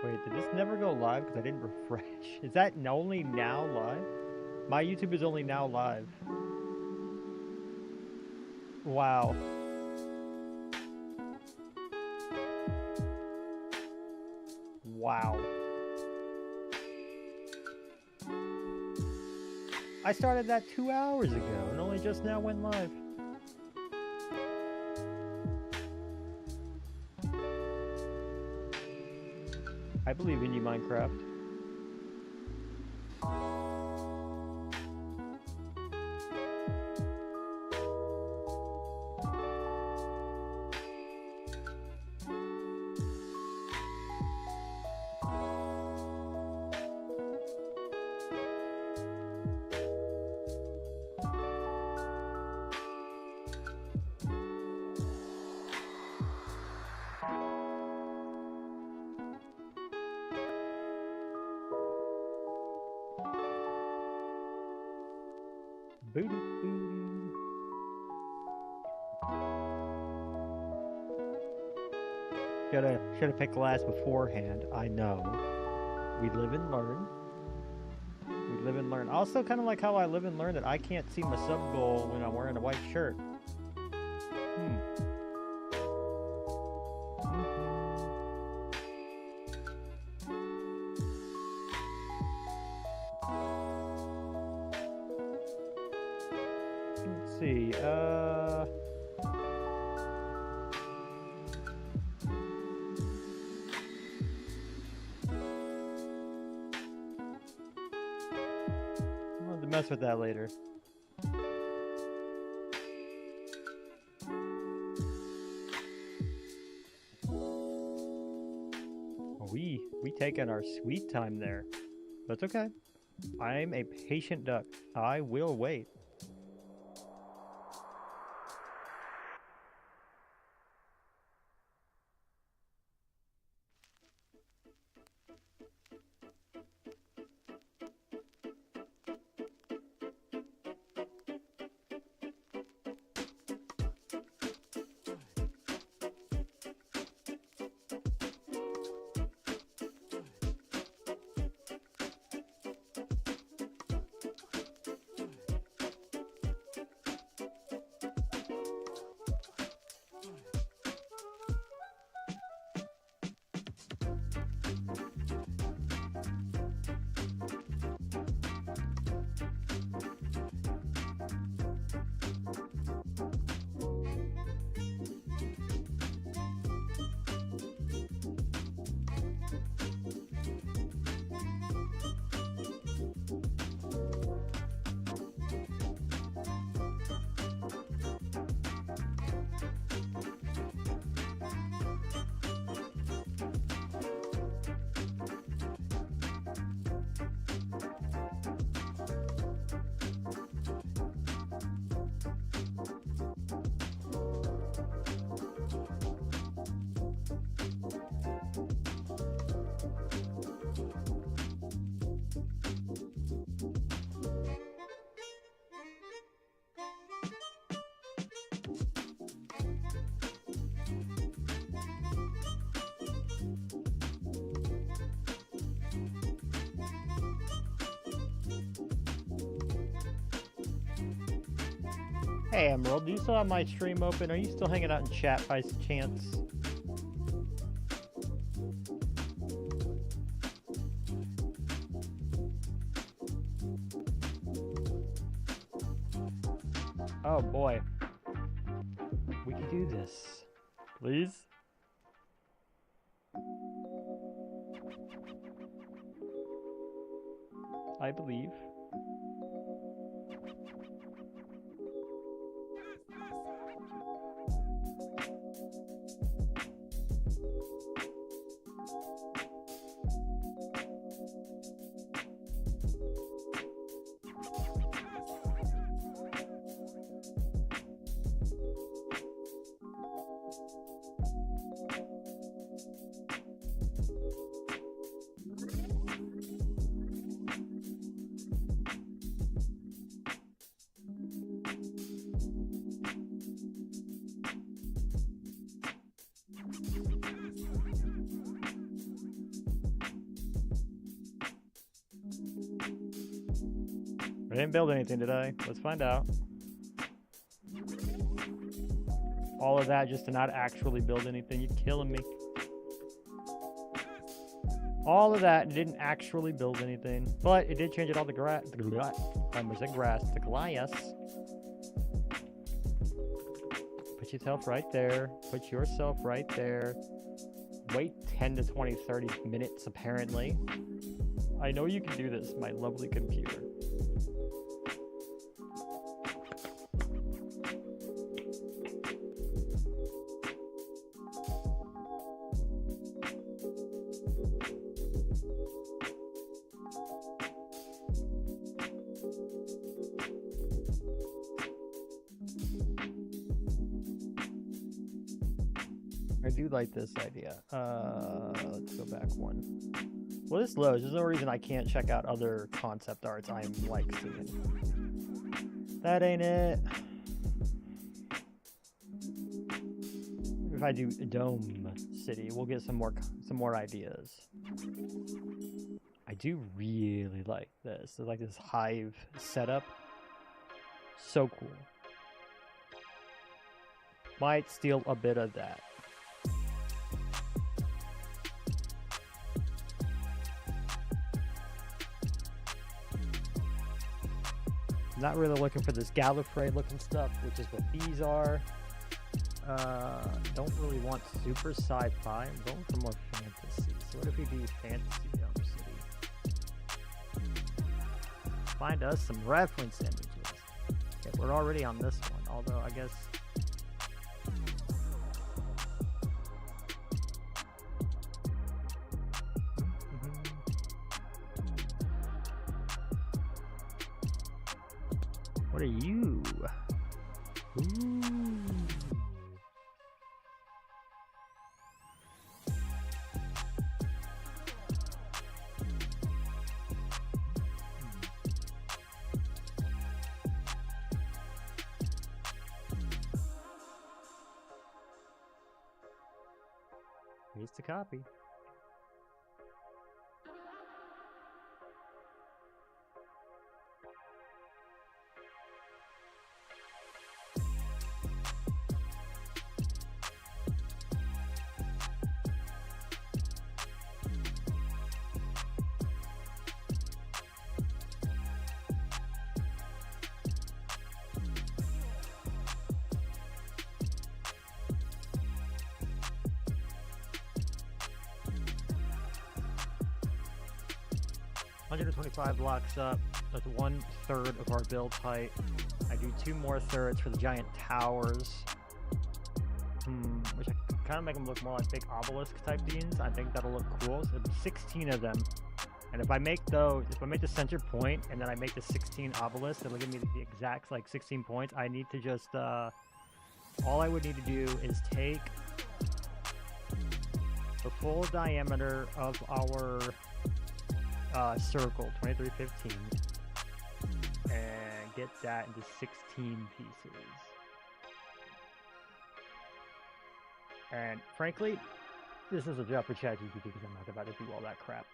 Wait, did this never go live because I didn't refresh? Is that only now live? My YouTube is only now live. Wow. Wow. I started that 2 hours ago and only just now went live. I believe in you, Minecraft. Booty booty. Shoulda picked glass beforehand. I know. We live and learn. We live and learn. Also, kind of like how I live and learn that I can't see my sub goal when I'm wearing a white shirt. Let's see. I'll have to mess with that later. We taking our sweet time there. That's okay. I'm a patient duck. I will wait. Hey Emerald, do you still have my stream open? Are you still hanging out in chat by chance? Oh boy. We can do this. Please? I believe. I didn't build anything today. Let's find out. All of that just to not actually build anything. You're killing me. All of that didn't actually build anything. But it did change it all to grass. I almost said grass to glass. Put yourself right there. Put yourself right there. Wait 10 to 20, 30 minutes apparently. I know you can do this, my lovely computer. I do like this idea. Let's go back one. Well, this loads. There's no reason I can't check out other concept arts I'm like seeing. That ain't it. If I do Dome City, we'll get some more ideas. I do really like this. It's like this hive setup. So cool. Might steal a bit of that. Not really looking for this Gallifrey looking stuff, which is what these are. Don't really want super sci-fi. I'm going for more fantasy. So what if we do fantasy Dome City? Find us some reference images. Okay, we're already on this one, although I guess. What are you? Ooh. Here's the copy. $125 blocks up. That's 1/3 of our build height. I do 2 more thirds for the giant towers. Which I kind of make them look more like big obelisk type beams. I think that'll look cool. So 16 of them. And if I make those, if I make the center point and then I make the 16 obelisks, it'll give me the exact like 16 points. I need to just, all I would need to do is take the full diameter of our circle, 2315, and get that into 16 pieces. And frankly, this is a job for ChatGPT because I'm not about to do all that crap.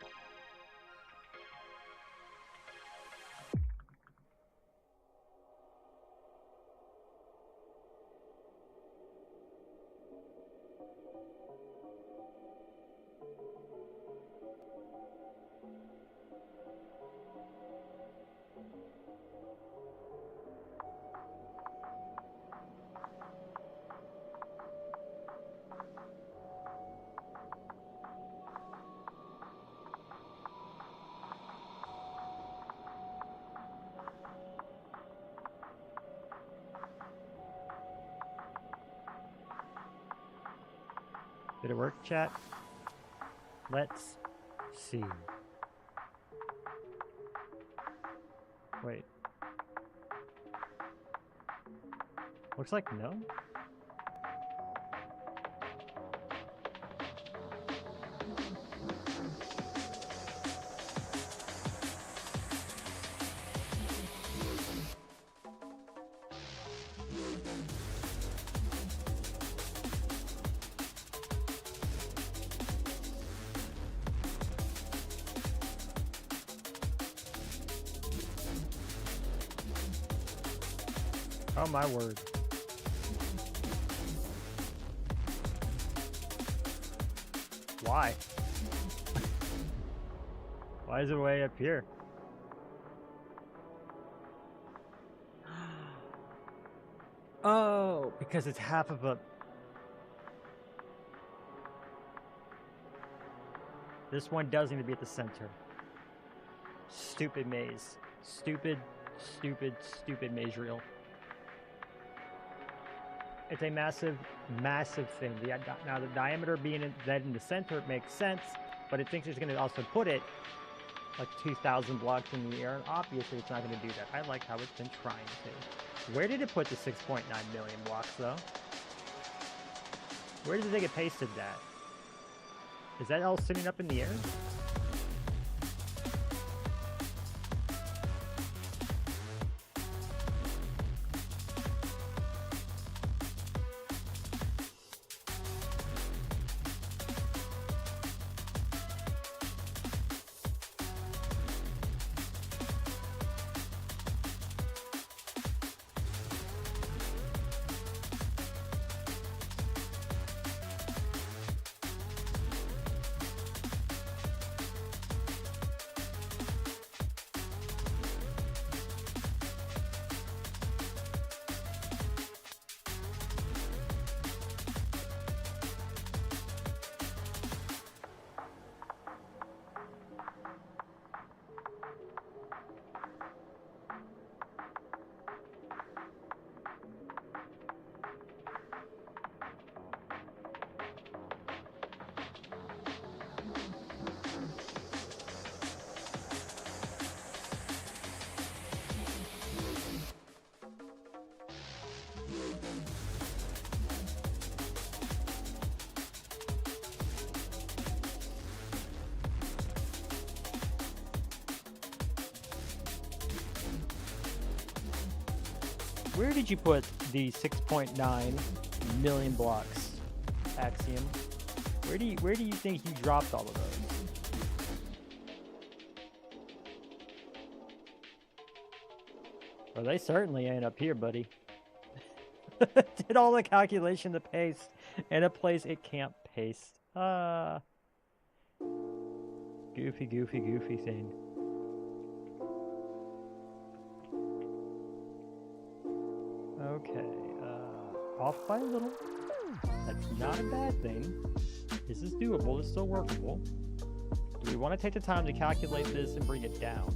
Did it work, chat? Let's see. Wait. Looks like no. Oh my word. Why? Why is it way up here? Oh, because it's half of a... This one does need to be at the center. Stupid maze. Stupid maze reel. It's a massive thing. Now the diameter being dead in the center makes sense, but it thinks it's going to also put it like 2,000 blocks in the air, and obviously it's not going to do that. I like how it's been trying to. Where did it put the 6.9 million blocks, though? Where did they get pasted that? Is that all sitting up in the air? Where did you put the 6.9 million blocks, Axiom? Where do you think you dropped all of those? Well, they certainly ain't up here, buddy. Did all the calculation to paste in a place it can't paste. Goofy thing. Okay, off by a little. That's not a bad thing. This is doable, it's still workable. Do we want to take the time to calculate this and bring it down?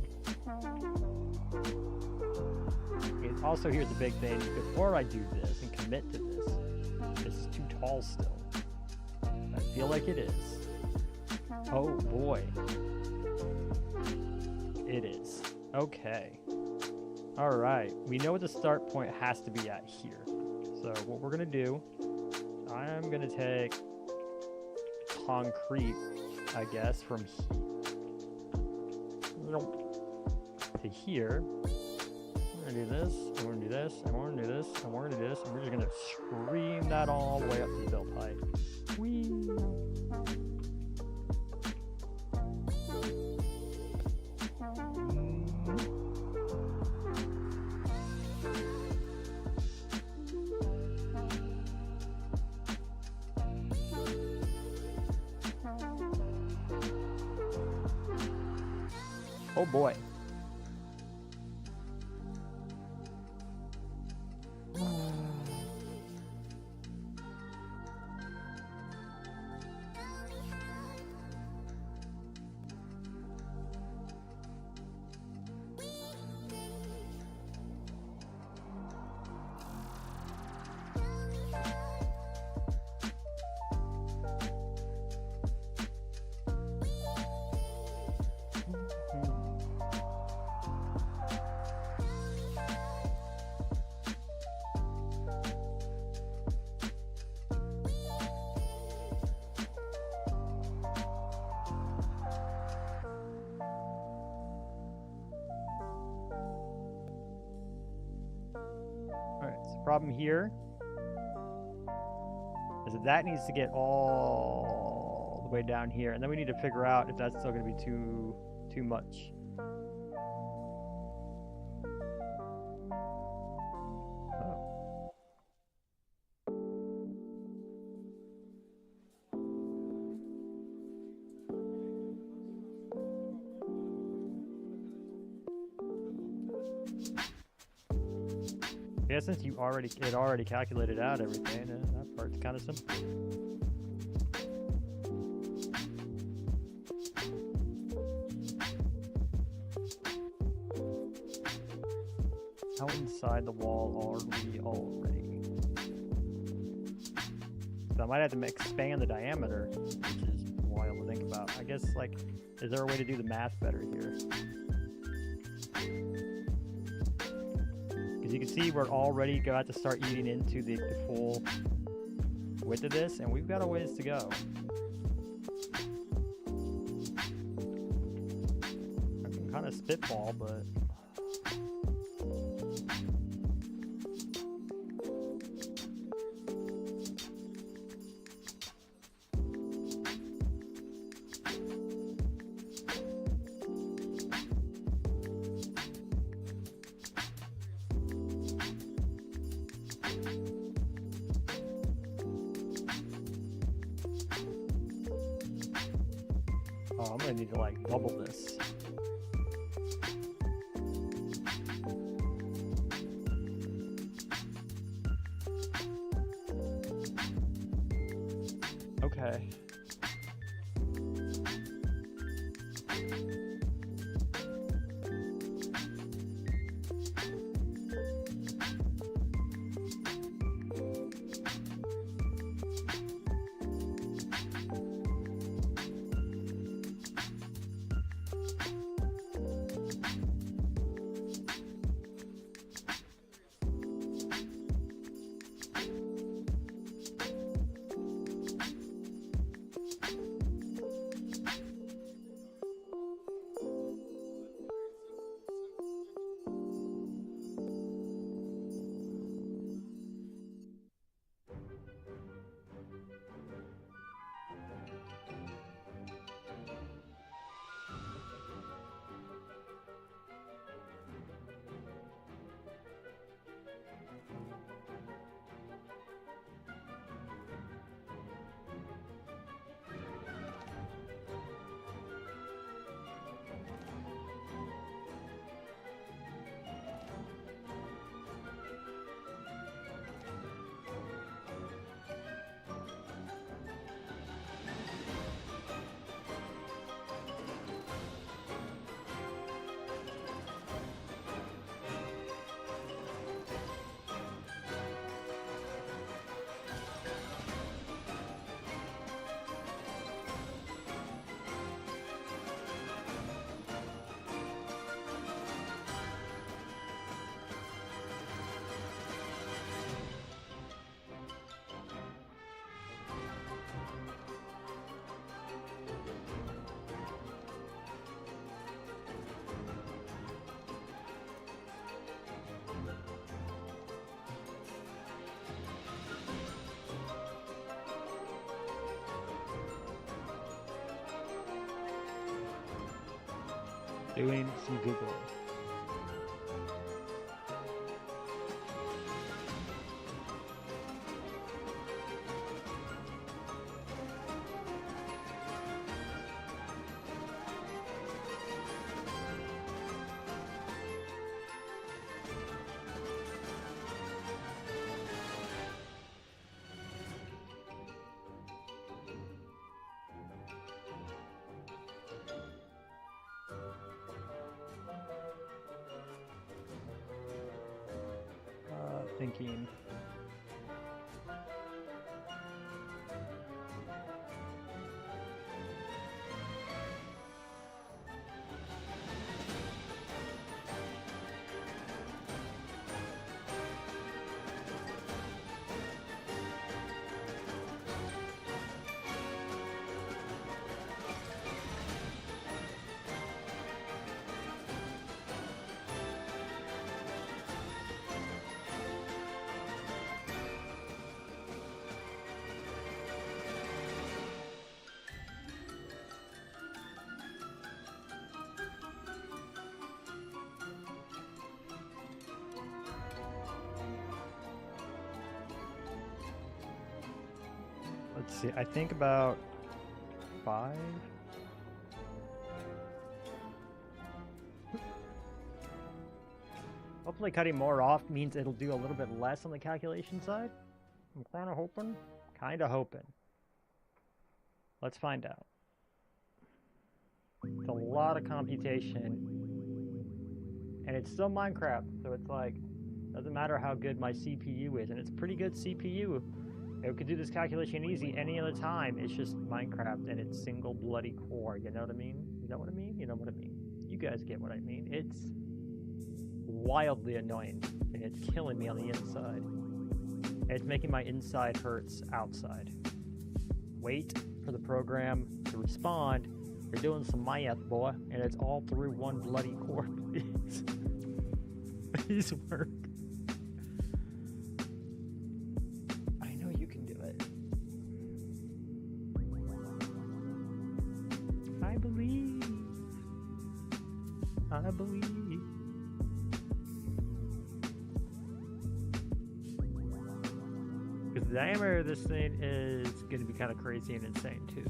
Also, here's the big thing. Before I do this and commit to this is too tall still. I feel like it is. Oh boy. It is. Okay. Alright. We know what the start point has to be at here. So what we're going to do, I'm going to take concrete, I guess, from here to here. We're gonna do this, and we're gonna do this, and we're gonna do this, and we're gonna do this, and we're just gonna scream that all the way up to the build height. Whee! Oh boy. Problem here is that needs to get all the way down here, and then we need to figure out if that's still going to be too much. Oh. Yeah, since it already calculated out everything, that part's kind of simple. How inside the wall are we already? So I might have to expand the diameter, which is wild to think about. I guess, like, is there a way to do the math better here? Because you can see we're already got to start eating into the full width of this, and we've got a ways to go. I can kind of spitball, but... Oh, I'm gonna need to like double this. Okay. Doing some Googling. Thinking. Let's see, I think about 5. Hopefully cutting more off means it'll do a little bit less on the calculation side. I'm kind of hoping. Kind of hoping. Let's find out. It's a lot of computation. And it's still Minecraft, so it's like, doesn't matter how good my CPU is, and it's pretty good CPU. It could do this calculation easy any other time. It's just Minecraft and it's single bloody core, you know what I mean? You know what I mean? You know what I mean. You guys get what I mean. It's wildly annoying, and it's killing me on the inside. And it's making my inside hurts outside. Wait for the program to respond. You're doing some math, boy, and it's all through one bloody core, please. Please work. I know you can do it. I believe. I believe. Because the diameter of this thing is going to be kind of crazy and insane, too.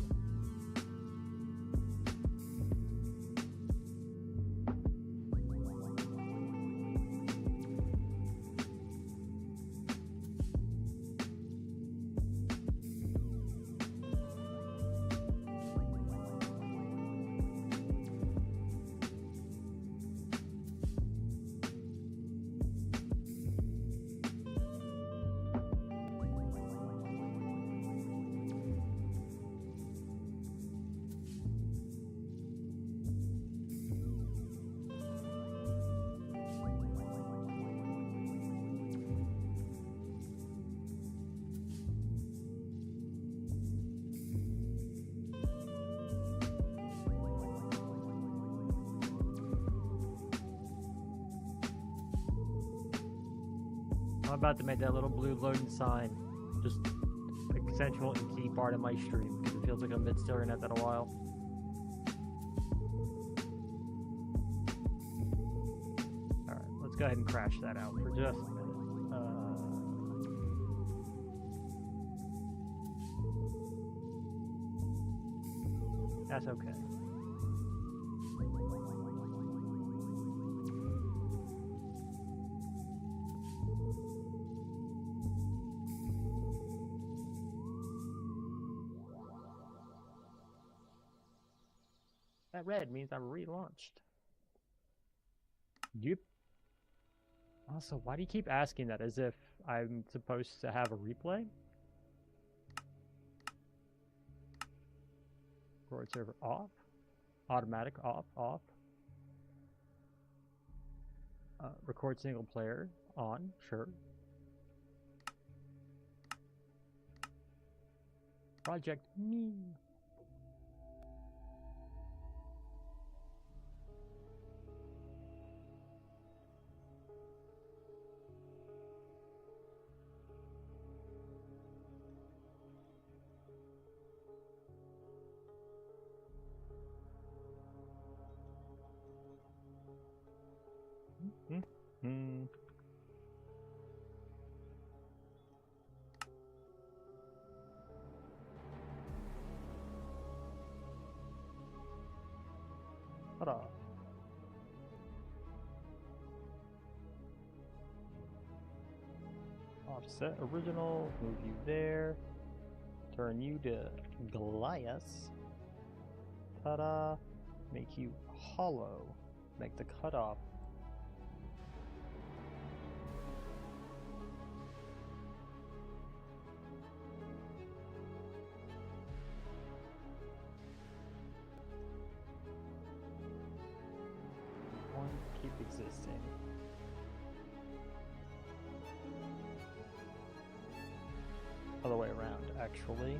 I'm about to make that little blue loading sign just a central and key part of my stream because it feels like I've been staring at that a while. Alright, let's go ahead and crash that out for just a minute. That's okay. That red means I'm relaunched. Yep. Also, why do you keep asking that as if I'm supposed to have a replay? Record server off. Automatic off, off. Record single player on, sure. Project me. Hold on. Offset original, move you there. Turn you to glass. Ta-da! Make you hollow. Make the cutoff. Keep existing. Other way around, actually.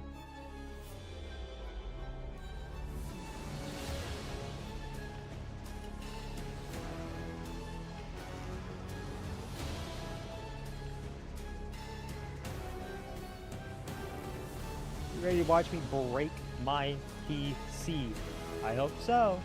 You ready to watch me break my PC? I hope so.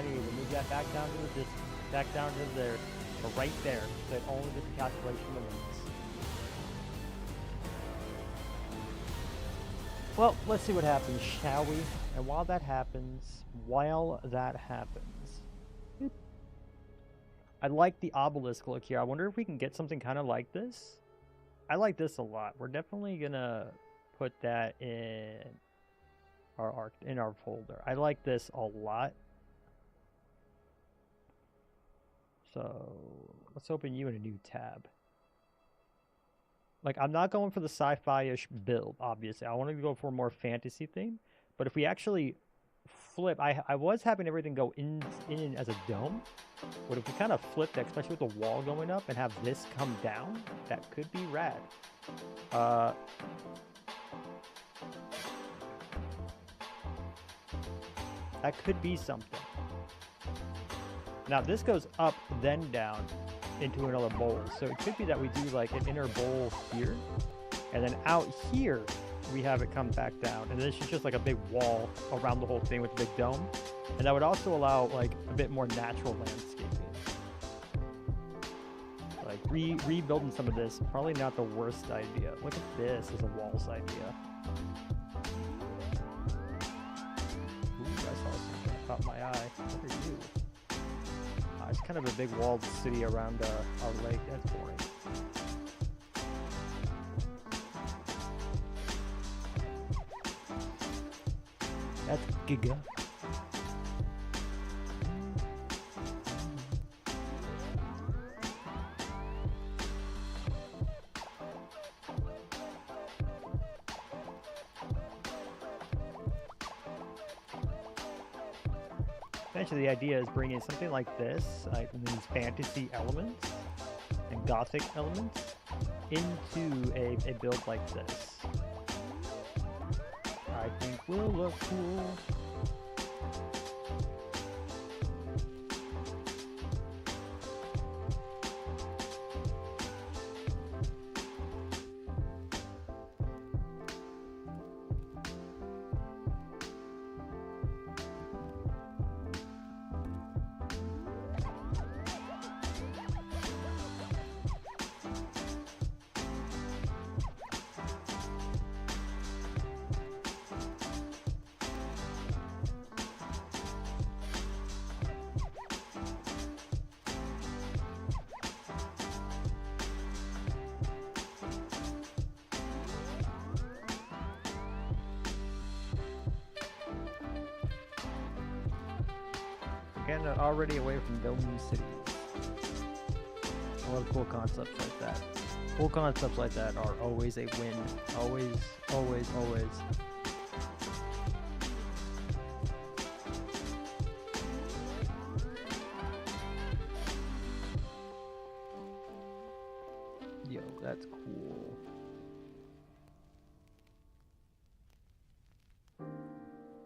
need to move that back down to the distance, back down to there, or right there, so it only gets the calculation of limits. Well, let's see what happens, shall we? And while that happens, I like the obelisk look here. I wonder if we can get something kind of like this. I like this a lot. We're definitely gonna put that in our folder. I like this a lot. So let's open you in a new tab. Like, I'm not going for the sci-fi-ish build, obviously. I want to go for a more fantasy theme. But if we actually flip, I was having everything go in as a dome. But if we kind of flip that, especially with the wall going up, and have this come down, that could be rad. That could be something. Now this goes up, then down into another bowl. So it could be that we do like an inner bowl here, and then out here we have it come back down. And then it's just like a big wall around the whole thing with a big dome. And that would also allow like a bit more natural landscaping. Like rebuilding some of this, probably not the worst idea. Look at this as a walls idea. Ooh, I saw something that caught my eye. What are you? It's kind of a big walled city around our lake. That's boring. That's Giga. Eventually, the idea is bringing something like this, like these fantasy elements and gothic elements, into a build like this. I think will look cool. Getting already away from dome cities. I love cool concepts like that. Cool concepts like that are always a win. Always, always, always. Yo, that's cool.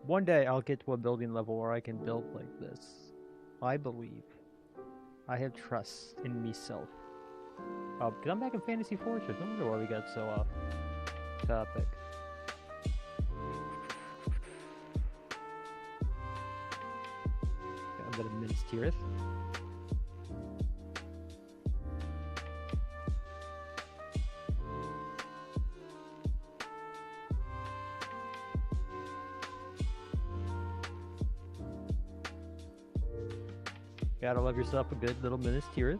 One day I'll get to a building level where I can build like this. I believe. I have trust in myself. Oh, because I'm back in Fantasy Fortress. No wonder why we got so off topic. Got a bit of Minas Tirith. Gotta love yourself a good little Minas Tirith.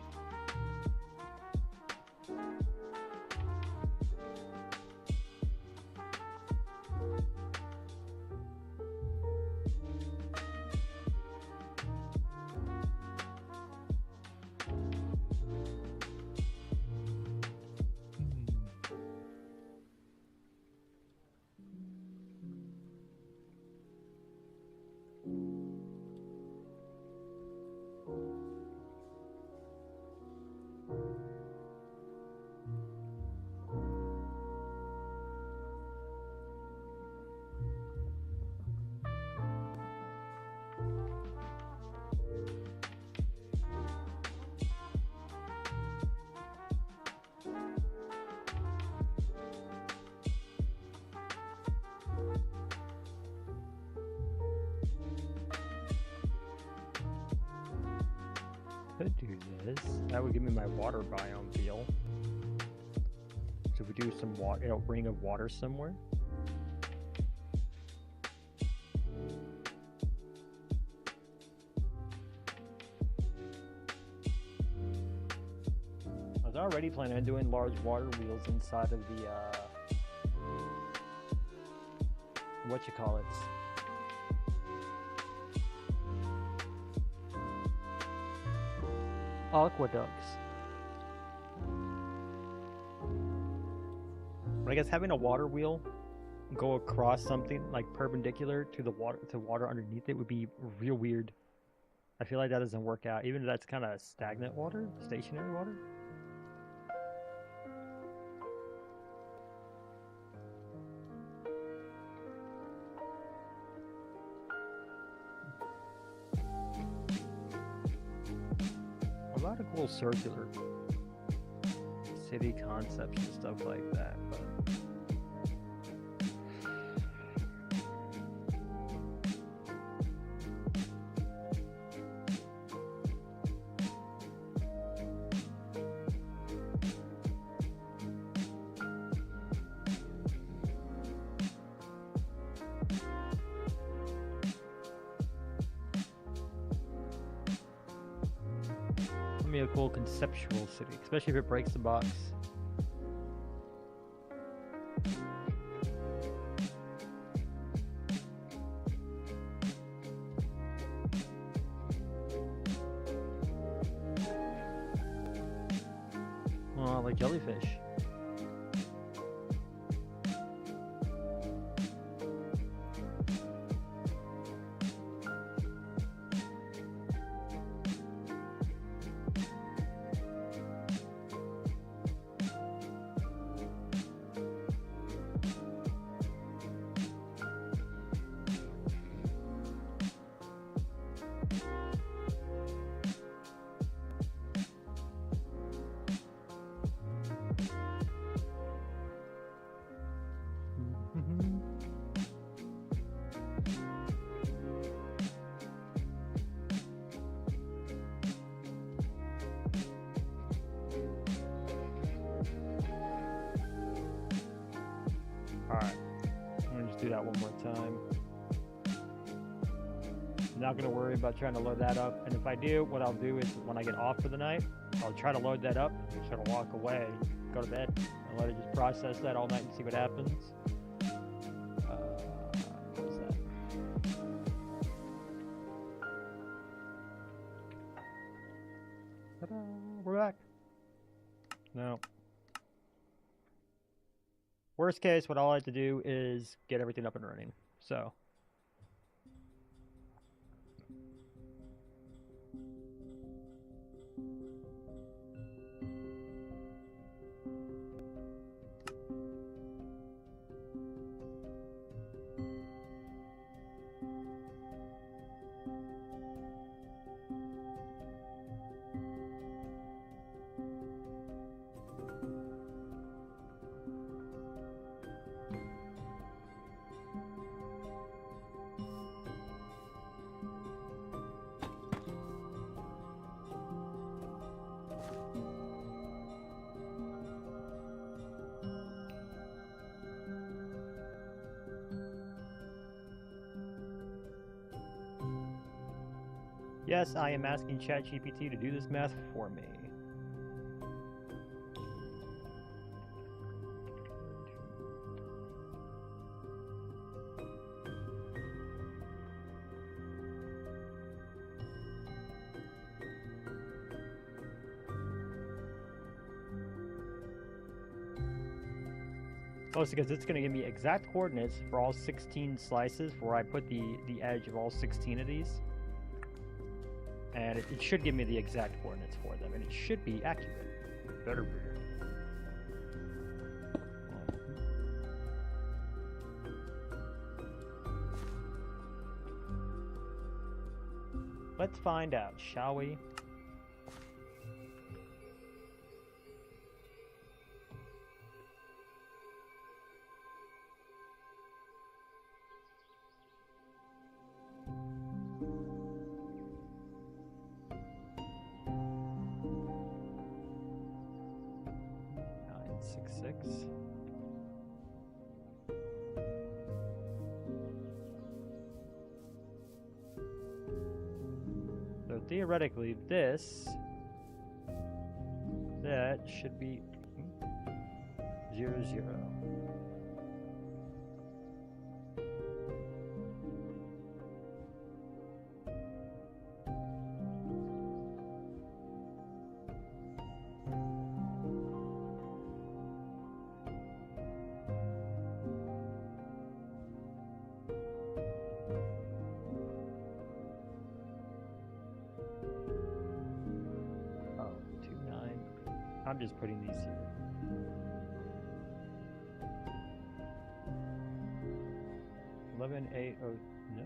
this. That would give me my water biome feel. So if we do some water, ring of water somewhere. I was already planning on doing large water wheels inside of the what you call it. Aqueducts. But I guess having a water wheel go across something like perpendicular to the water underneath it would be real weird. I feel like that doesn't work out, even if that's kind of stagnant water, stationary water. A lot of cool circular city concepts and stuff like that, but be a cool conceptual city, especially if it breaks the box. Oh, like jellyfish. Alright, I'm gonna just do that one more time. I'm not gonna worry about trying to load that up, and if I do, what I'll do is when I get off for the night, I'll try to load that up, try to walk away, go to bed, and let it just process that all night and see what happens. What was that? Ta-da! We're back. No. Worst case, what I'll have to do is get everything up and running. So. Yes, I am asking ChatGPT to do this math for me. Mostly because it's going to give me exact coordinates for all 16 slices where I put the edge of all 16 of these. And it should give me the exact coordinates for them, and it should be accurate. Better be. Let's find out, shall we? 6-6. So theoretically, that should be 0-0. I'm just putting these here. Eleven, 8, oh no.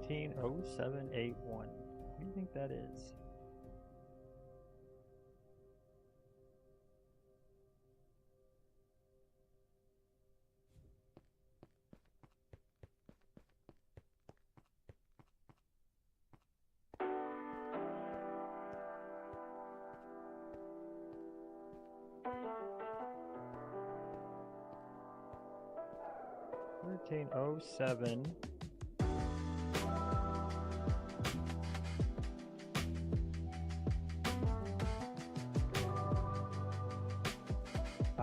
$13,0781. What do you think that is? $13,07.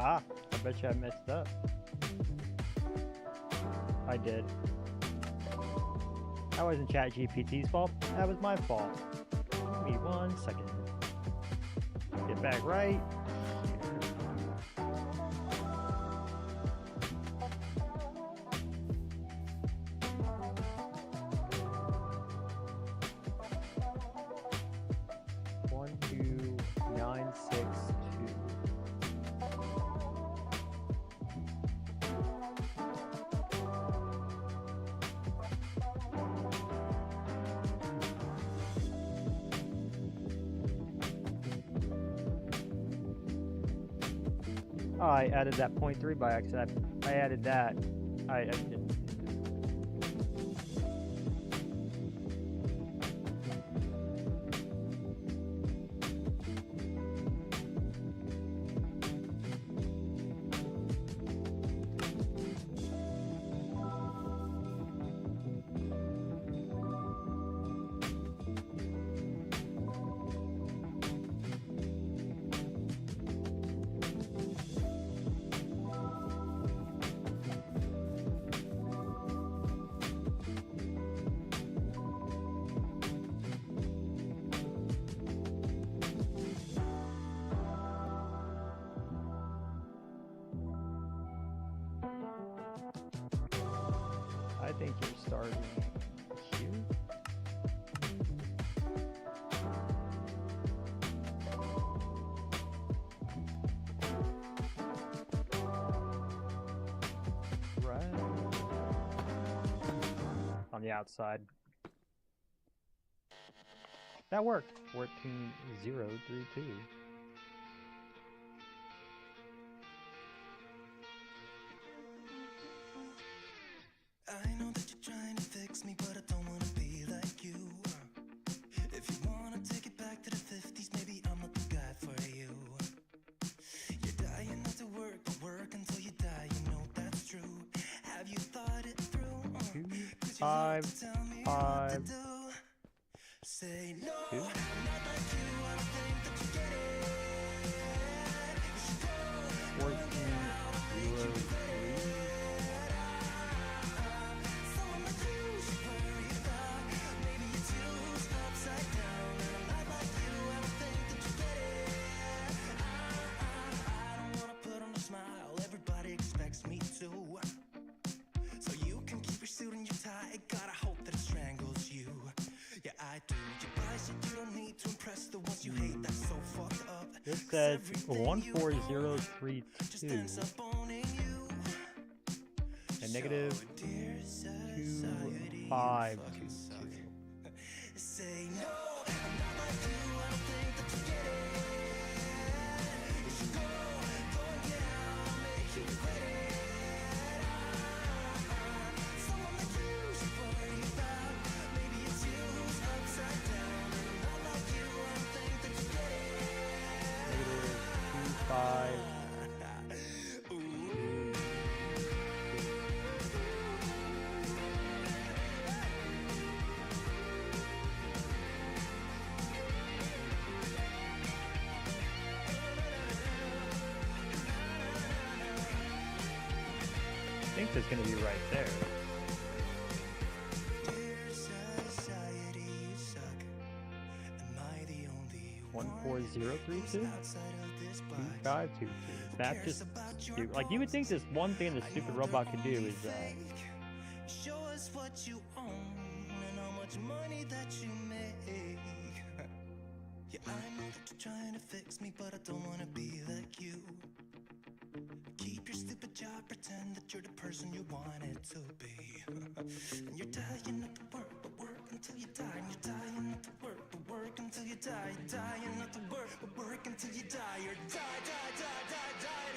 Ah, I bet you I messed up. I did. That wasn't ChatGPT's fault. That was my fault. Give me 1 second. Get back right. Oh, I added that 0.3 by accident. I added that. I didn't. I think you're starting here. Right. On the outside. That worked. 14,032. I know that you're trying to fix me, but I don't want to be like you. If you want to take it back to the 50s, maybe I'm not the guy for you. You're dying not to work, but work until you die, you know that's true. Have you thought it through? 5, 5. Say no, I'm not like you, I don't think that you get it. You should go 14,003. Someone like you should worry about. Maybe your two's upside down, and I'm not like you, I don't think that you get it. I don't wanna put on a smile, everybody expects me to. So you can keep your suit and your tie, gotta hope that it strangles you. Yeah, I do. This says 14032 and negative 2522. Say no, I'm not like you, I don't think that you get it. You should go and get out, I'll make you regret it. Someone like you should worry about. Maybe it's you who's upside down. And I'm not like you, I don't think that you get it. Negative 25. I think that's gonna be right there. Dear society, you suck. Am I the only one 14032 outside of this box? 2522. That's just stupid. Like, you would think this one thing this stupid robot could do is Show us what you own and how much money that you make. Yeah, I know that you're trying to fix me, but I don't wanna be like you. Keep your stupid job, pretend that you're the person you wanted to be. And you're dying not to work, but work until you die. And you're dying not to work, but work until you die. You're dying not to work, but work until you die. You're died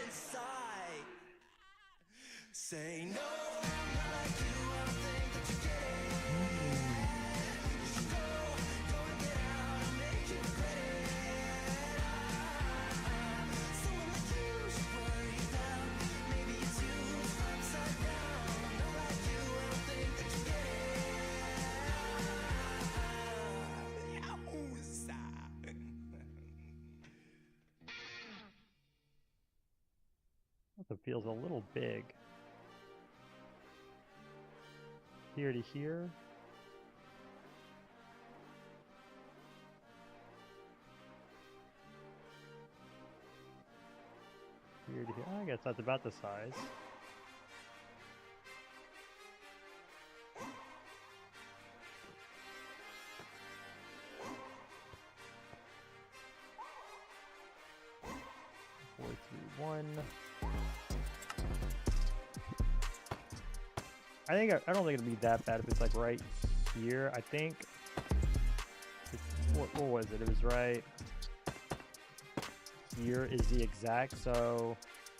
inside. Say no, I'm not like you, I don't think that you get it. You should go and get out, I'll make you regret it. Someone like you should worry about. Maybe it's you who's upside down. I'm not like you, I don't think that you get it. Yahooza. it feels a little big. Here to here. Here to here. I guess that's about the size. Four, three, one. I don't think it'll be that bad if it's like right here. I think what was it? It was right here is the exact. So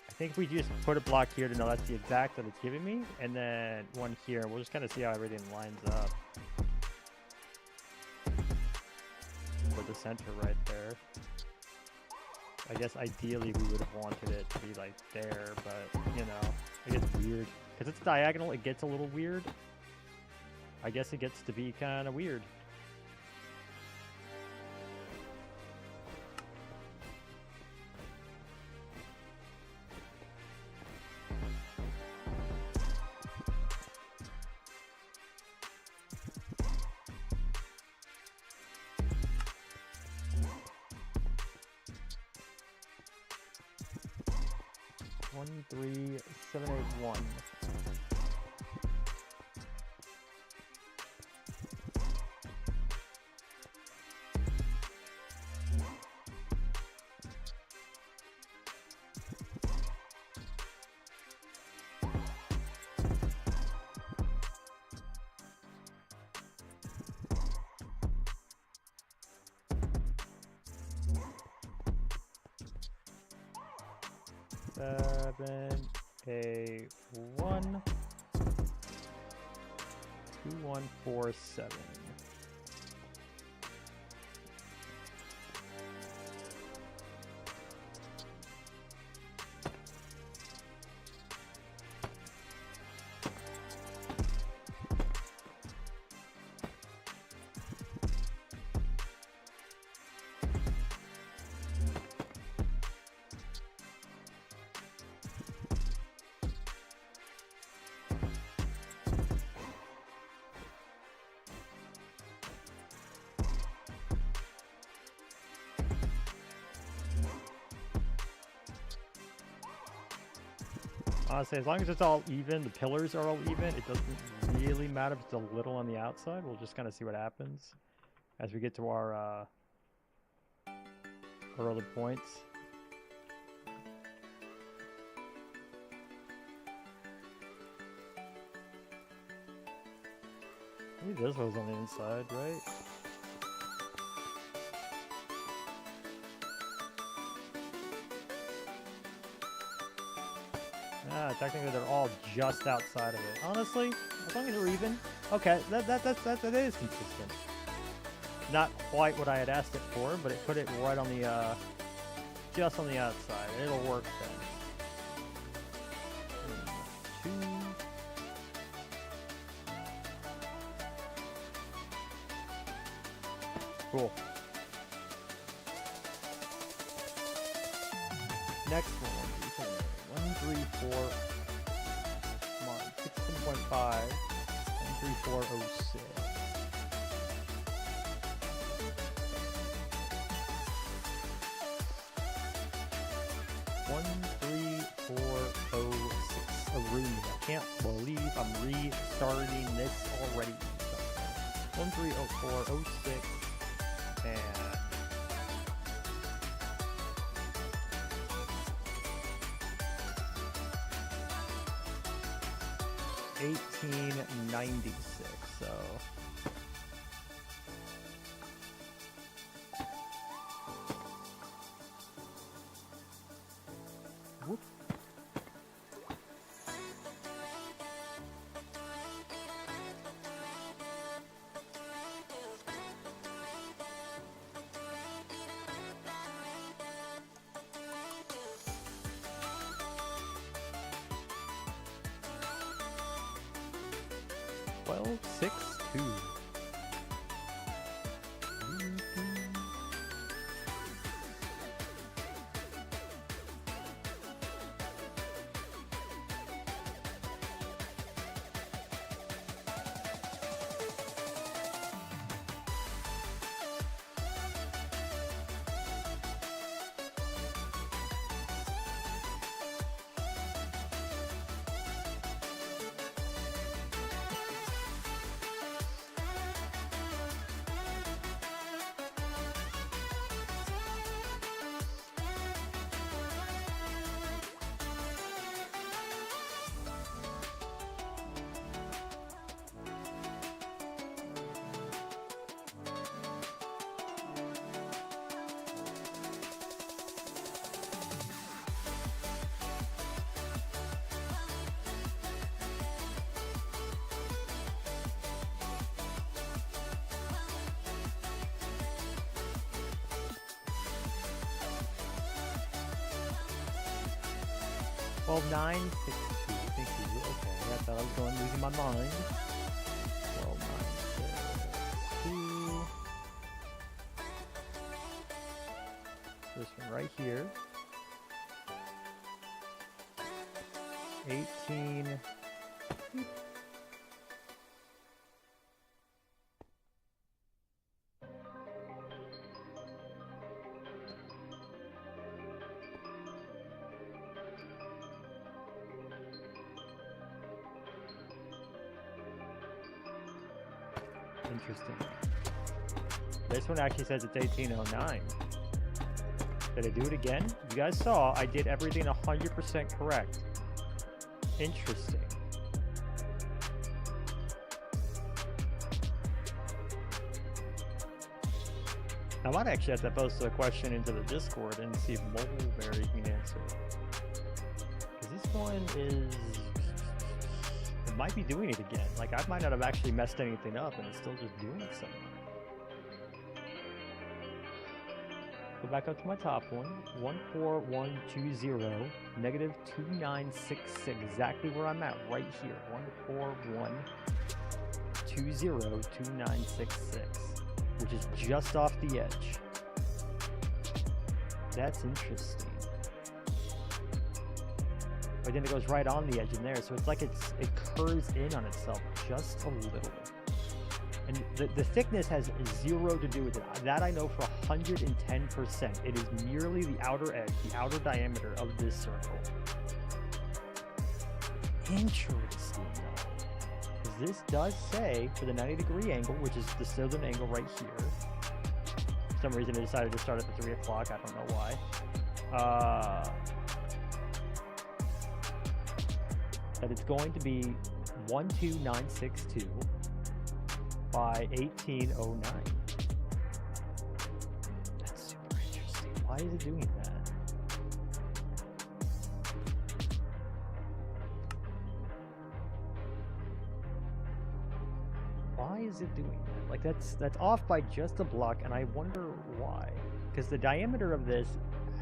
I think if we just put a block here to know that's the exact that it's giving me, and then one here, we'll just kind of see how everything lines up. Put the center right there. I guess ideally we would have wanted it to be like there, but you know, it gets weird. Because it's diagonal, it gets a little weird. I guess it gets to be kind of weird. One, 3, 7, 8, 1. Seven, 8, 1, 2, 1, 4, 7. Honestly, as long as it's all even, the pillars are all even, it doesn't really matter if it's a little on the outside. We'll just kind of see what happens as we get to our early points. Maybe this was on the inside, right? Ah, technically they're all just outside of it. Honestly, as long as they're even, okay, that is consistent. Not quite what I had asked it for, but it put it right on the, just on the outside. It'll work then. 2. Cool. Next one. 1, 3, 4. Come on. 16.5. 1, 3, 4, 06. 1, 3, 4, 06. Arena. I can't believe I'm restarting this already. 1, 3, 04, 06. And 1896, so whoop. Well, 6-2. Well, 9, 6, 2. Thank you. Okay, I thought I was going losing my mind. 12, 9, 6, 2. This one right here. 18. Interesting. This one actually says it's 1809. Did I do it again? You guys saw I did everything 100% correct. Interesting. I might actually have to post a question into the Discord and see if Moleberry can answer. Because this one is... It might be doing it again. Like, I might not have actually messed anything up and it's still just doing it somewhere. Go back up to my top one. 14120, negative 2966. Exactly where I'm at right here. 14120, 2966. Which is just off the edge. That's interesting. But then it goes right on the edge in there, so it's like it curves in on itself just a little. And the thickness has zero to do with it. That I know for 110%. It is merely the outer edge, the outer diameter of this circle. Interesting though. Because this does say, for the 90-degree angle, which is the southern angle right here, some reason, it decided to start at the 3 o'clock. I don't know why. That it's going to be 12962 by 1809. That's super interesting. Why is it doing that? Why is it doing that? Like that's off by just a block, and I wonder why. Because the diameter of this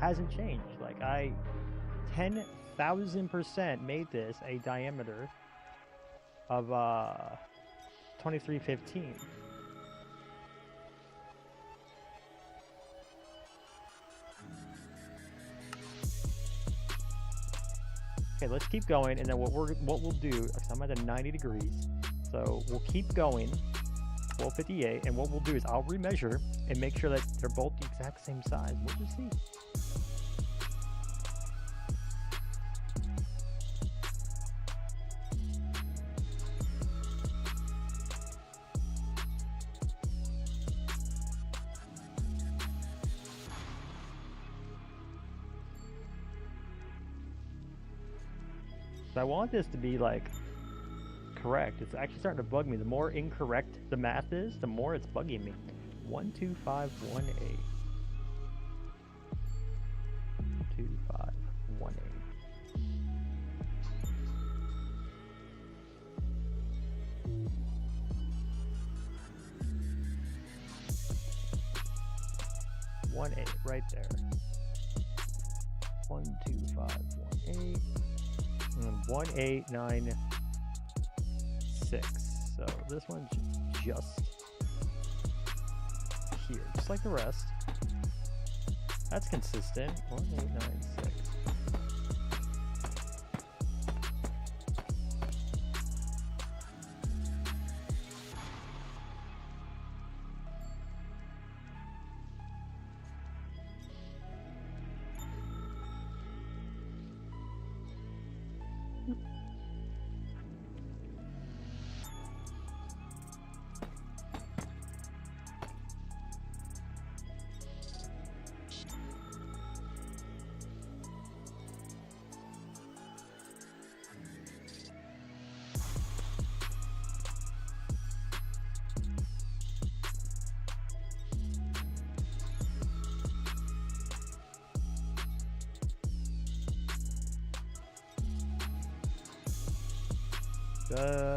hasn't changed. Like I 10,000% made this a diameter of 2315. Okay, let's keep going, and then what we'll do, because I'm at a 90 degrees, so we'll keep going, 1258, and what we'll do is I'll remeasure and make sure that they're both the exact same size. We'll just see. So I want this to be like correct. It's actually starting to bug me. The more incorrect the math is, the more it's bugging me. 12518. 12518. One eight right there. 12518. And 1896. So this one's just here, just like the rest. That's consistent. 1896.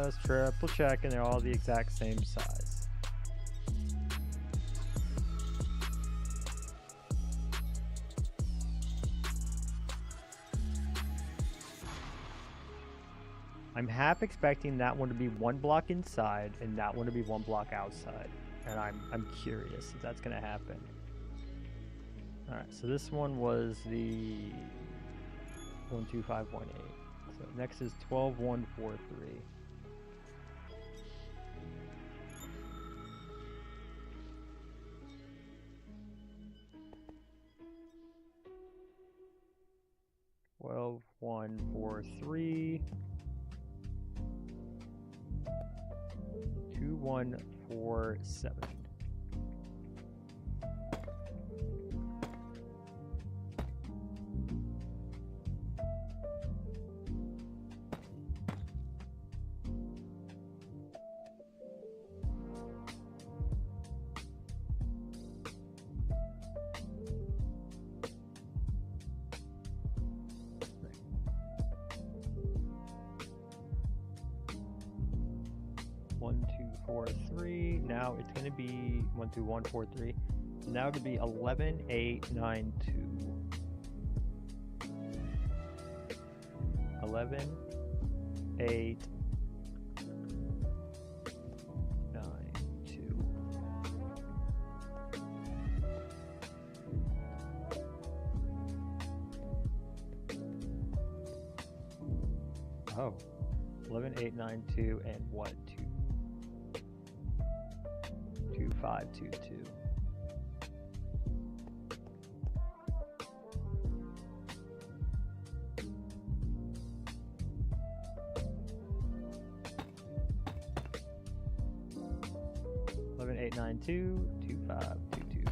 Just triple check, and they're all the exact same size. I'm half expecting that one to be one block inside and that one to be one block outside, and I'm curious if that's gonna happen. All right, so this one was the 12518. So next is 12143. Twelve, 1, 4, 3. 2, 1, 4, 7. Now it's going to be 1, 2, 1, 4, 3. Now it'll be 11, 8, 9, 2. 11, 8, 9, 2. Oh, 11, 8, 9, 2, and what? 2. 2522. Eleven eight nine two 2522.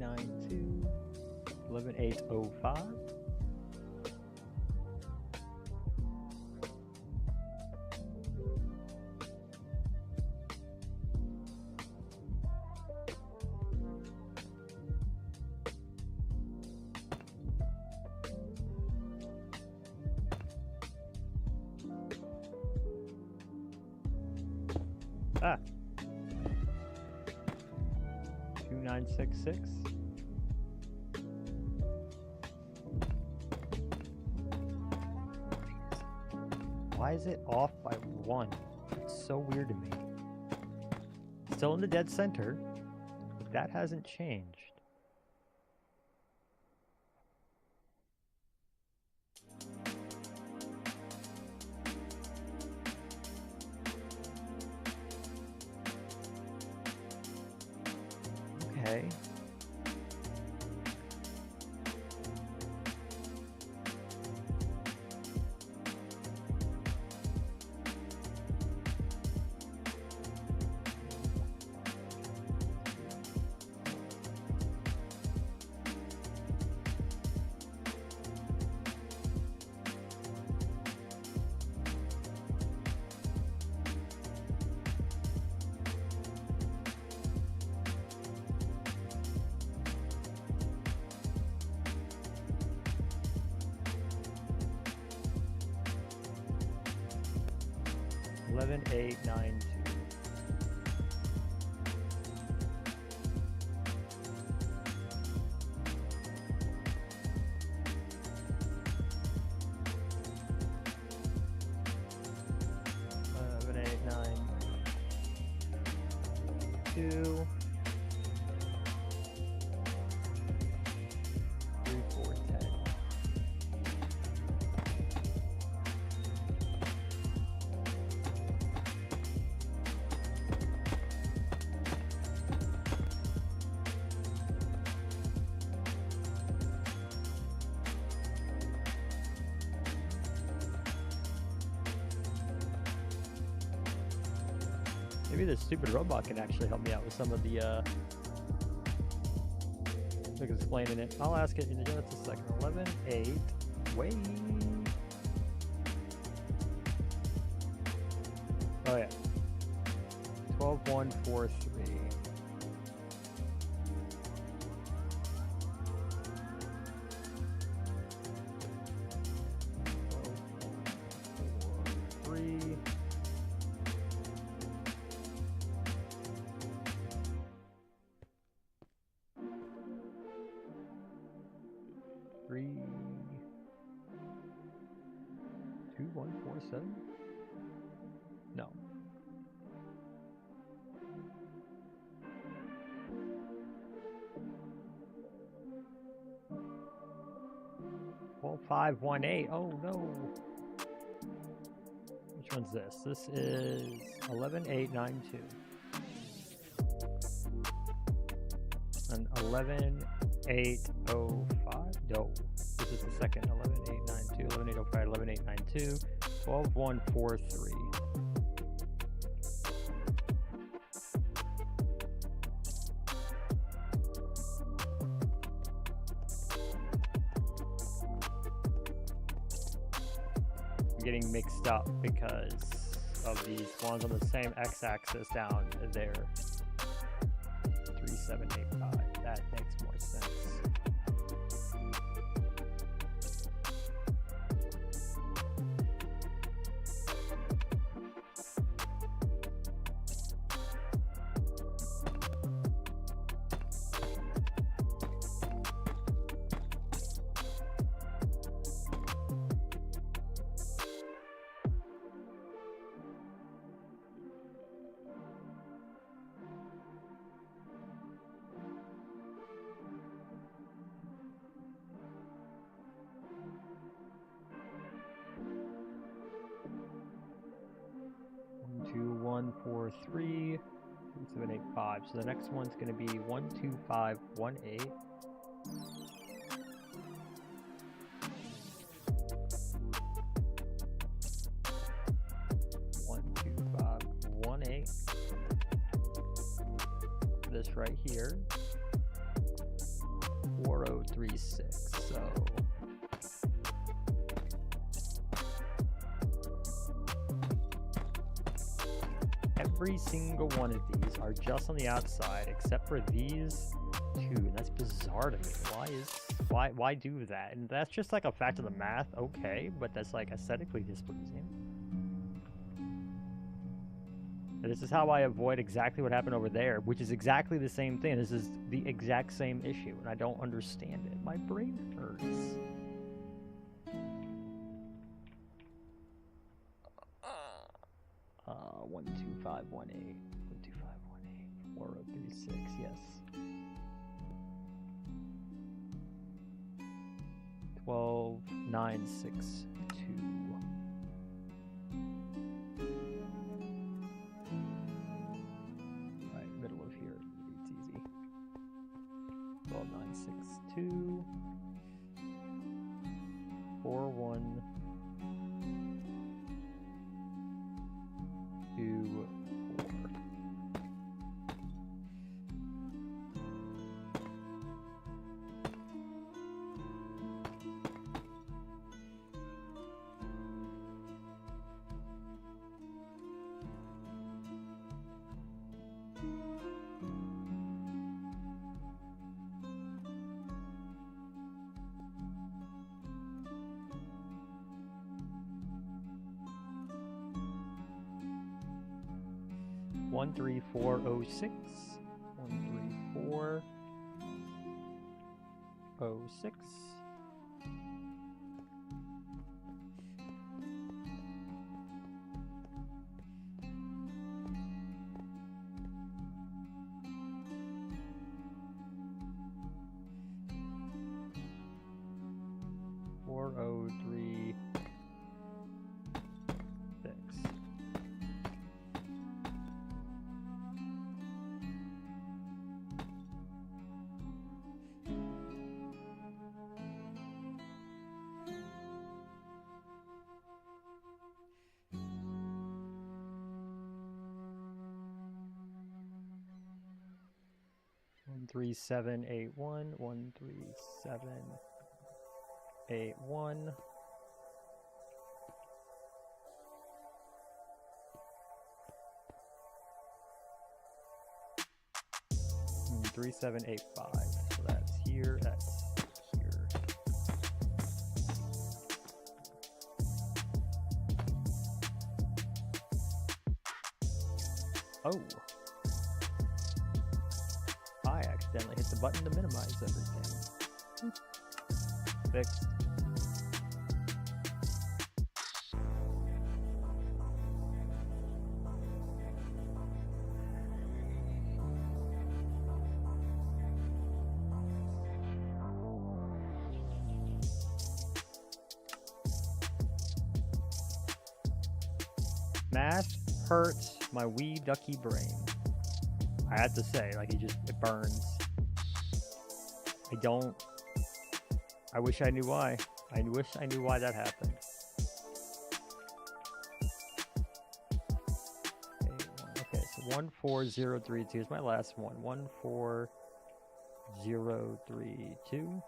11892. 11805. Ah. 2966. Why is it off by 1? It's so weird to me. Still in the dead center, but that hasn't changed. Okay. Eleven, 8, 9, 2. Two. 3, 4, 10. Maybe this stupid robot can actually help me out with some of the, like explaining it. I'll ask it in just a second. 11, 8, wait. Oh yeah. 12, 1, 4, 3. 3. Three, 2, 1, 4, 7. No. Well, 5, 1, 8. Oh no. Which one's this? This is 11, 8, 9, 2. And 11, 8, 0, 5. No. This is the second. 11, 8, 9, 2. 11, 8, 0, 5. 11, 8, 9, 2. 12, 1, 4, 3. I'm getting mixed up because of these ones on the same x-axis down there. 3, 7, 8, 5. That makes more sense. Two, 1, 4, 3, 7, 8, 5. So the next one's going to be 1, 2, 5, 1, 8. 1, 2, 5, 1, 8. This right here. 4036. So every single one of these are just on the outside, except for these two. And that's bizarre to me. Why do that? And that's just like a fact of the math, okay, but that's like aesthetically displeasing. And this is how I avoid exactly what happened over there, which is exactly the same thing. This is the exact same issue, and I don't understand it. My brain hurts. 12518, 12518, 4036, yes. 12962. Right, middle of here, it's easy. 12962. 4124. 13406. 13406. 4036. One 3781, 13781. 3785. So that's here, that's here. Oh. I accidentally hit the button to minimize everything. Fixed. Math hurts my wee ducky brain. I have to say, like, it burns. I wish I knew why. I wish I knew why that happened. Okay, so 14032 is my last one. 14032.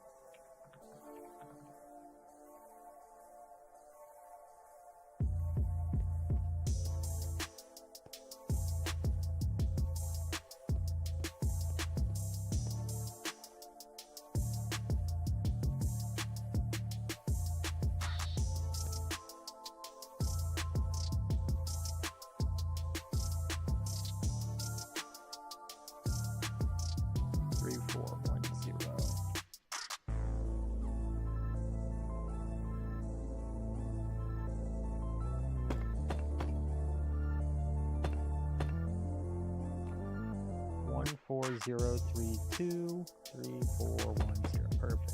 One 4032 3410. Perfect.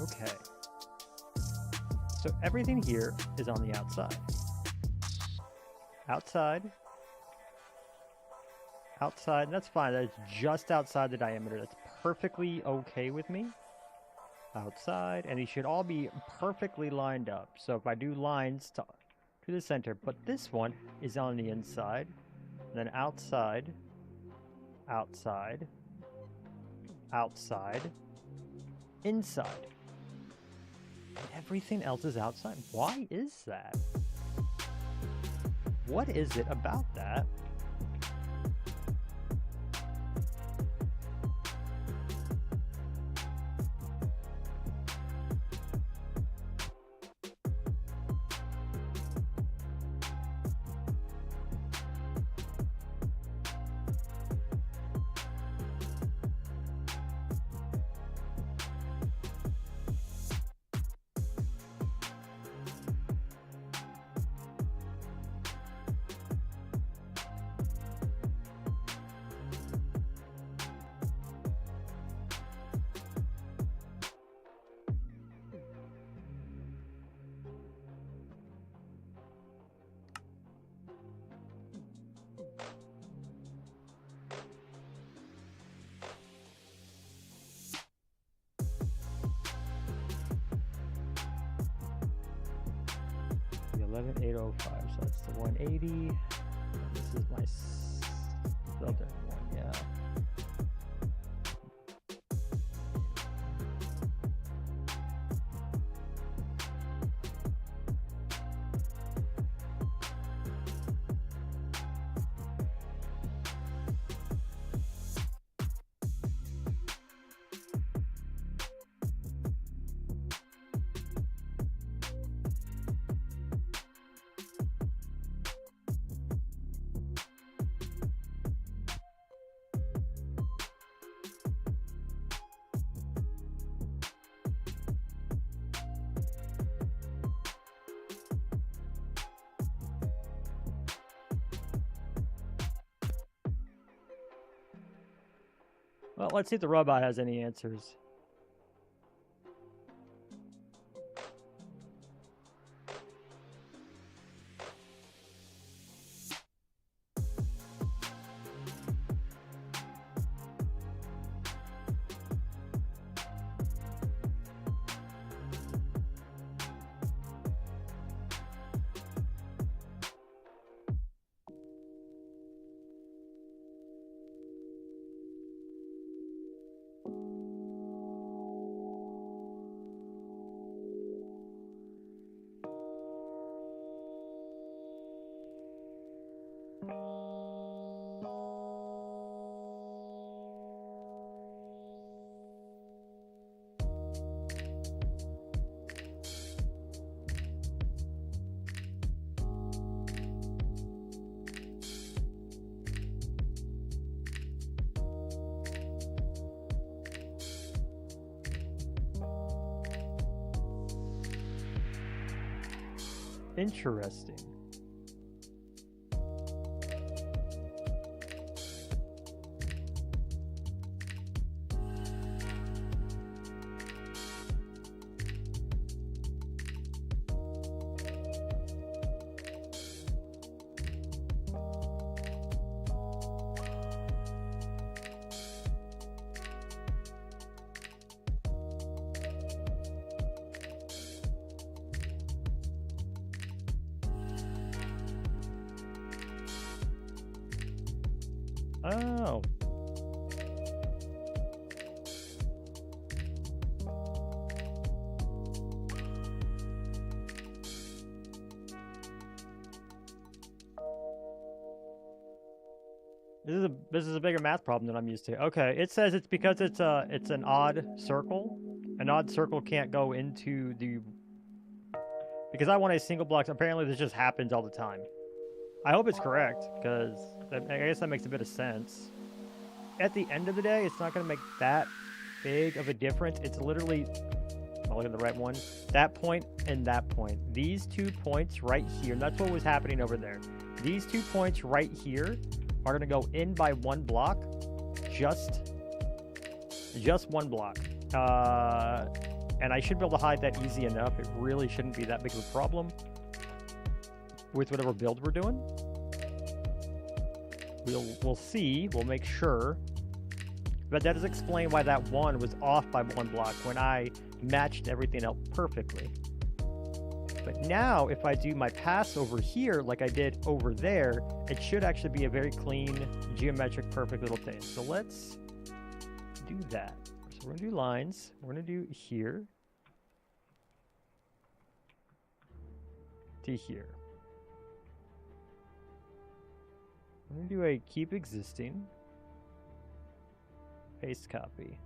Okay. So everything here is on the outside. Outside, that's fine. That's just outside the diameter. That's perfectly okay with me. outside, and these should all be perfectly lined up. So if I do lines to the center, but this one is on the inside, then outside, outside, outside, inside. And everything else is outside. Why is that? What is it about that? The 11805, so that's the 180. This is my southern one, yeah. Well, let's see if the robot has any answers. Interesting. Oh. This is a bigger math problem than I'm used to. Okay, it says it's because it's an odd circle. An odd circle can't go into the, because I want a single block. Apparently this just happens all the time. I hope it's correct, because I guess that makes a bit of sense. At the end of the day, it's not going to make that big of a difference. It's literally, I'll look at the right one, that point and that point. These 2 points right here, and that's what was happening over there. These 2 points right here are going to go in by 1 block, just 1 block. And I should be able to hide that easy enough. It really shouldn't be that big of a problem with whatever build we're doing. We'll see. We'll make sure. But that does explain why that one was off by 1 block when I matched everything up perfectly. But now, if I do my pass over here like I did over there, it should actually be a very clean, geometric, perfect little thing. So let's do that. So we're gonna do lines. We're gonna do here to here. I'm gonna do a keep existing, paste copy.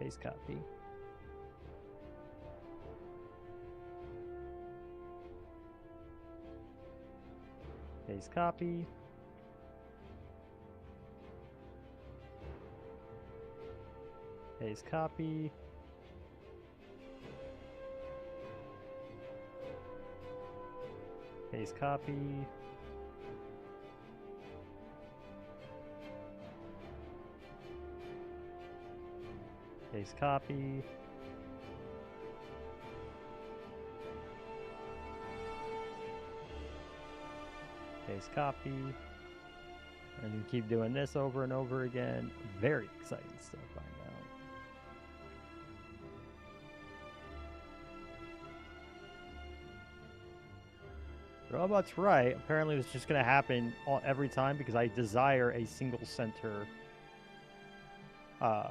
Paste copy. Paste copy. Paste copy. Paste copy. Paste copy. Paste copy. And you keep doing this over and over again. Very exciting stuff right now. Robot's right. Apparently it's just going to happen every time because I desire a single center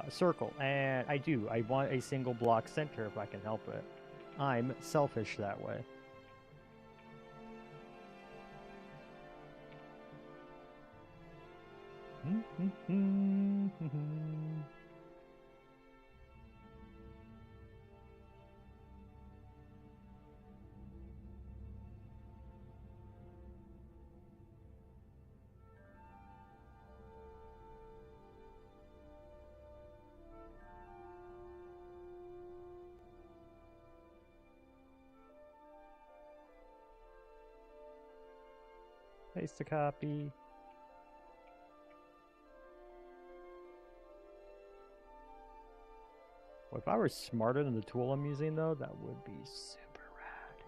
circle. And I do. I want a single block center if I can help it. I'm selfish that way. Paste a copy. Well, if I were smarter than the tool I'm using, though, that would be super rad.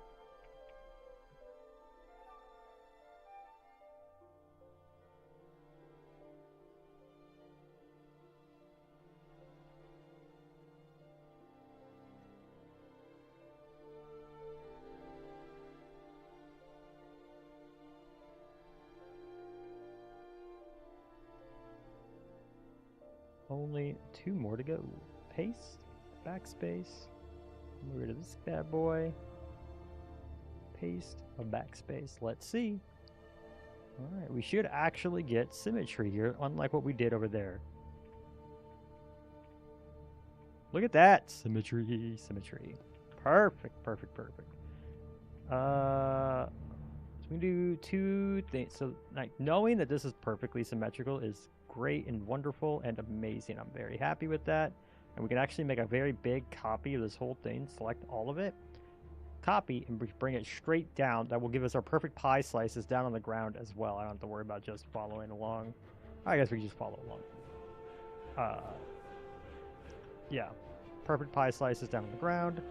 Only 2 more to go. Paste, backspace, get rid of this bad boy. Paste, a backspace. Let's see. Alright, we should actually get symmetry here, unlike what we did over there. Look at that! Symmetry, symmetry. Perfect, perfect, perfect. So we do 2 things. So, like, knowing that this is perfectly symmetrical is great and wonderful and amazing. I'm very happy with that. And we can actually make a very big copy of this whole thing. Select all of it. Copy and bring it straight down. That will give us our perfect pie slices down on the ground as well. I don't have to worry about just following along. I guess we can just follow along. Yeah. Perfect pie slices down on the ground,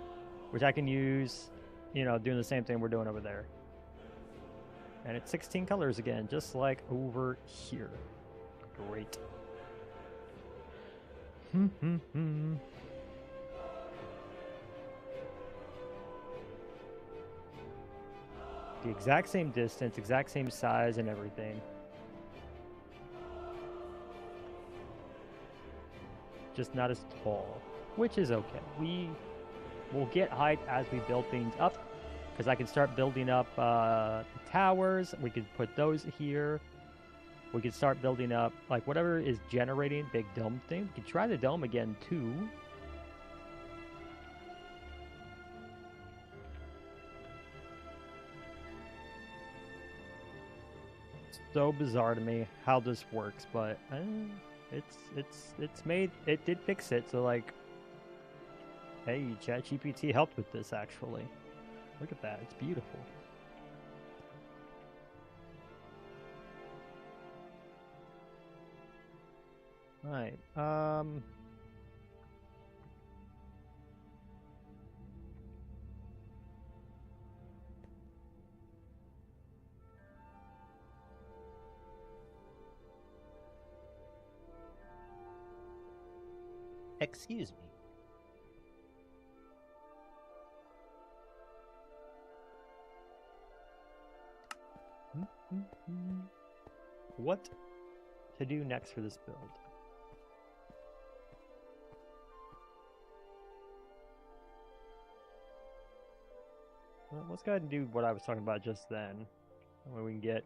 which I can use, you know, doing the same thing we're doing over there. And it's 16 colors again, just like over here. Great. The exact same distance, exact same size and everything. Just not as tall, which is okay. We will get height as we build things up, because I can start building up the towers. We could put those here. We could start building up, like, whatever is generating big dome thing. We could try the dome again, too. It's so bizarre to me how this works, but it's made, it did fix it. So, like, hey, ChatGPT helped with this, actually. Look at that. It's beautiful. Right. Excuse me. What to do next for this build? Well, let's go ahead and do what I was talking about just then. That way we can get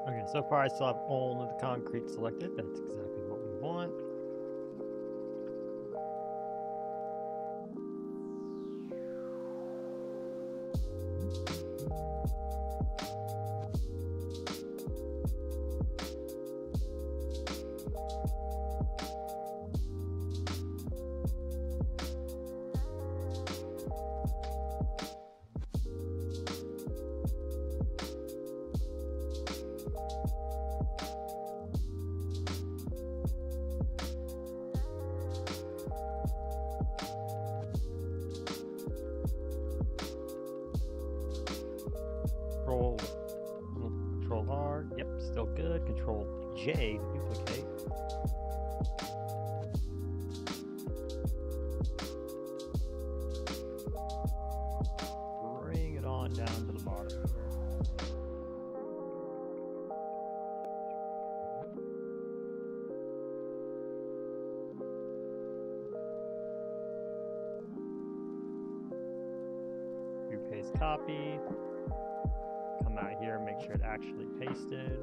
okay, so far I still have all of the concrete selected. That's exactly what we want. Control R, yep, still good. Control J to duplicate. Bring it on down to the bottom. Do paste copy. Come out here and make sure it actually pasted.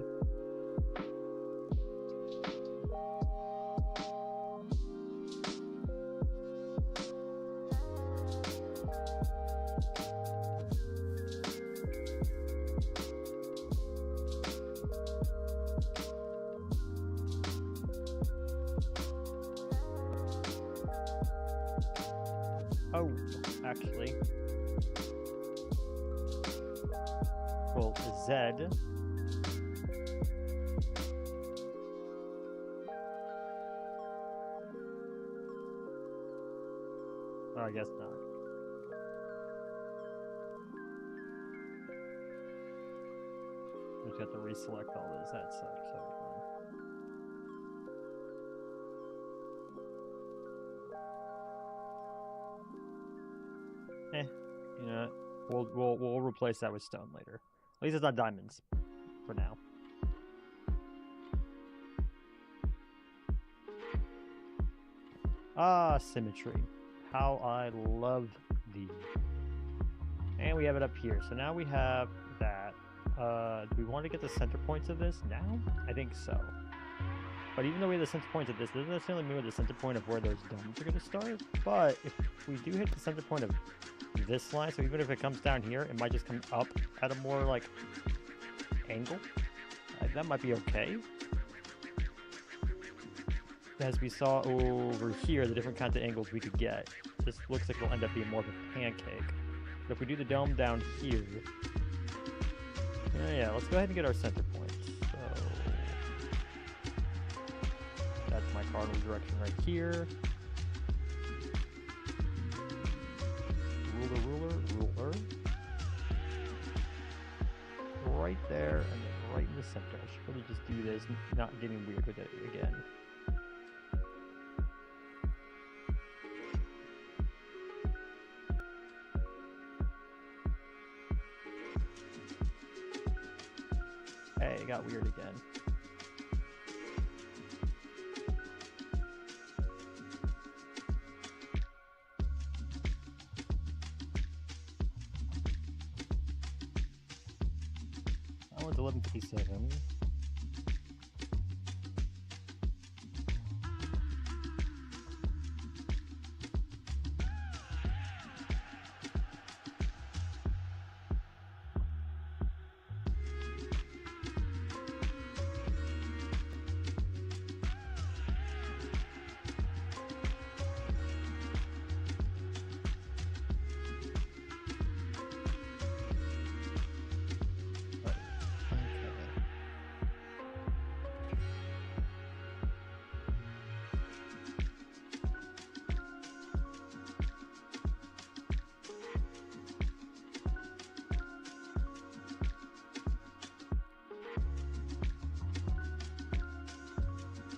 Oh, actually. Control Z. Oh, I guess not. We just have to reselect all this. That sucks. You know, we'll replace that with stone later. At least it's not diamonds for now. Ah, symmetry. How I love thee. And we have it up here. So now we have that. Do we want to get the center points of this now? I think so. But even though we have the center points of this, doesn't necessarily mean we're the center point of where those domes are going to start. But if we do hit the center point of this line, so even if it comes down here, it might just come up at a more like angle. That might be okay. As we saw over here, the different kinds of angles we could get. This looks like it'll end up being more of a pancake. But if we do the dome down here, yeah, let's go ahead and get our center points. So that's my cardinal direction right here. Ruler. Right there, and then right in the center. I should really just do this, not getting weird with it again. got weird again. That one's 1157.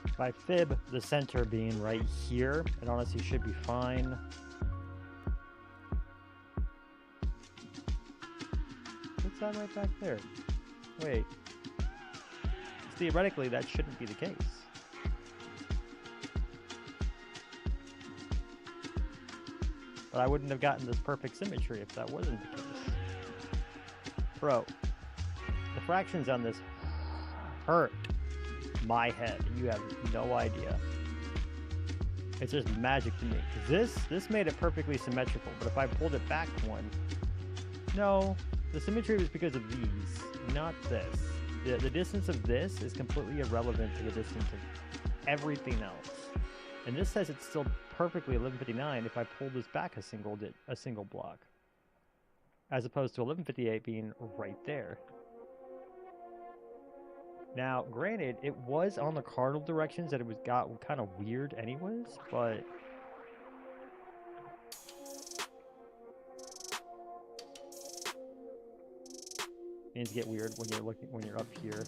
If I fib the center being right here, it honestly should be fine. What's that right back there? Wait. Theoretically, that shouldn't be the case. But I wouldn't have gotten this perfect symmetry if that wasn't the case. Bro, the fractions on this hurt my head. You have no idea. It's just magic to me. Because this made it perfectly symmetrical, but if I pulled it back one, no, the symmetry was because of these, not this. The distance of this is completely irrelevant to the distance of everything else. And this says it's still perfectly 1159 if I pull this back a single block, as opposed to 1158 being right there. Now, granted, it was on the cardinal directions that it got kind of weird anyways, but things get weird when you're up here.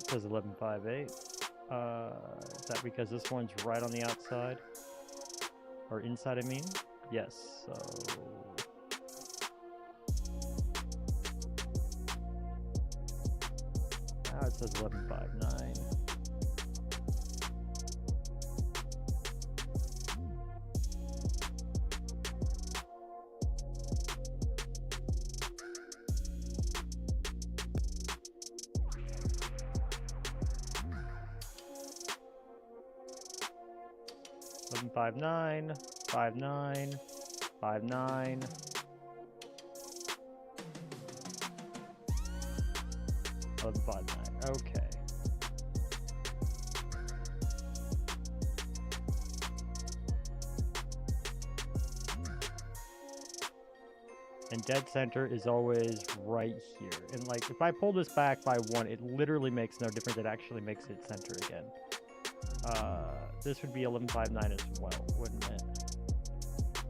It says 1158. Is that because this one's right on the outside? Or inside, I mean? Yes, so... Now it says 1159. Five nine, 59, 59. Okay. And dead center is always right here. And like, if I pull this back by one, it literally makes no difference. It actually makes it center again. This would be 1159 as well, wouldn't it?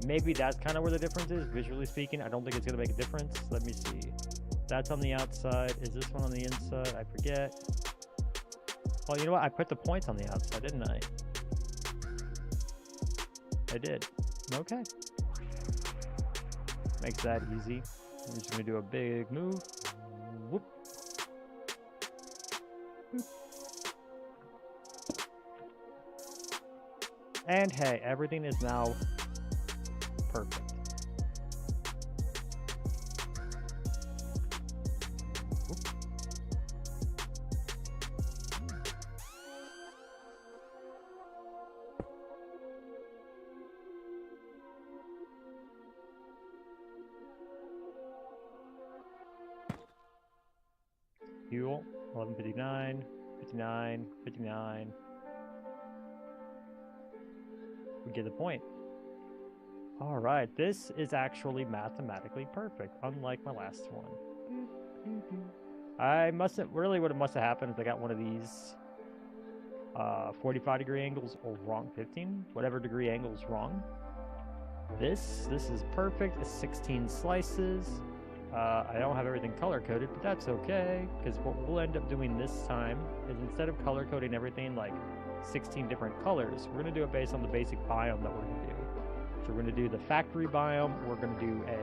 Maybe that's kind of where the difference is, visually speaking. I don't think it's going to make a difference. Let me see. That's on the outside. Is this one on the inside? I forget. Oh, you know what? I put the points on the outside, didn't I? I did. Okay. Makes that easy. I'm just going to do a big move. Whoop. Boop. And hey, everything is now perfect. Fuel, 1159, 59, 59. We get the point. Alright, this is actually mathematically perfect, unlike my last one. I mustn't, really what must have happened is I got one of these 45-degree angles or wrong, 15, whatever degree angles wrong. This is perfect, it's 16 slices. I don't have everything color-coded, but that's okay, because what we'll end up doing this time is instead of color-coding everything like 16 different colors, we're going to do it based on the basic biome that we're going to do. So we're going to do the factory biome, we're going to do a,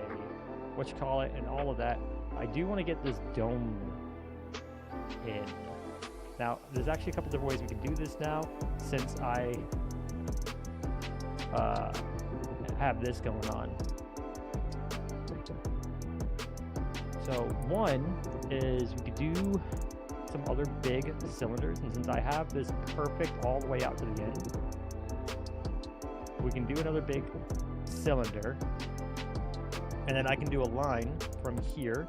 and all of that. I do want to get this dome in. Now, there's actually a couple different ways we can do this now, since I have this going on. So one is we could do some other big cylinders, and since I have this perfect all the way out to the end, we can do another big cylinder, and then I can do a line from here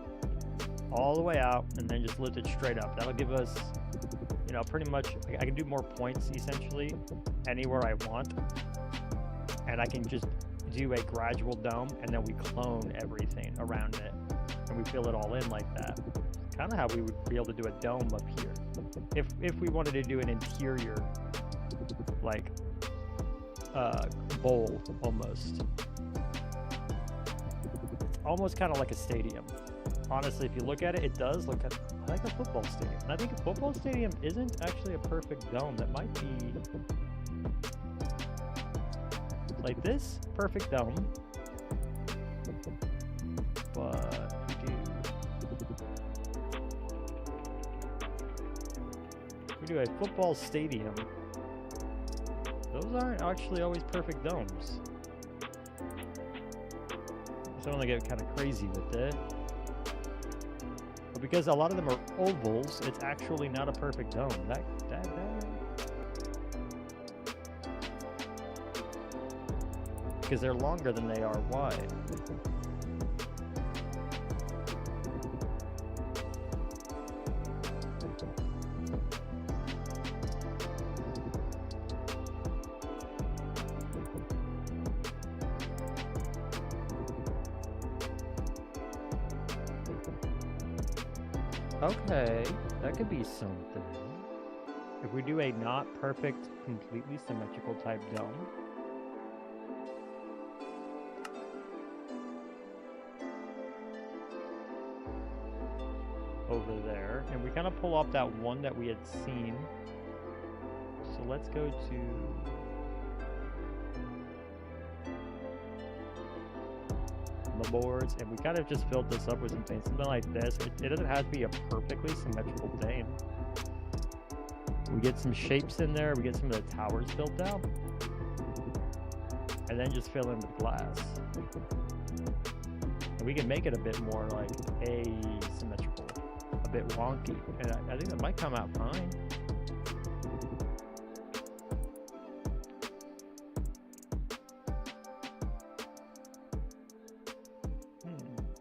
all the way out and then just lift it straight up. That'll give us, you know, pretty much, I can do more points essentially anywhere I want, and I can just do a gradual dome, and then we clone everything around it and we fill it all in like that. Kind of how we would be able to do a dome up here if we wanted to do an interior like bowl almost kind of like a stadium. Honestly, if you look at it, it does look like a football stadium, and I think a football stadium isn't actually a perfect dome. That might be like this perfect dome, but we do a football stadium. Those aren't actually always perfect domes. So I'm gonna get kind of crazy with it. But because a lot of them are ovals, it's actually not a perfect dome. Because they're longer than they are wide. Okay, that could be something. If we do a not perfect, completely symmetrical type dome. Over there, and we kind of pull off that one that we had seen. So let's go to the boards, and we kind of just filled this up with some things, something like this. It doesn't have to be a perfectly symmetrical dome. We get some shapes in there, we get some of the towers built out, and then just fill in with glass. And we can make it a bit more like asymmetrical, a bit wonky, and I think that might come out fine.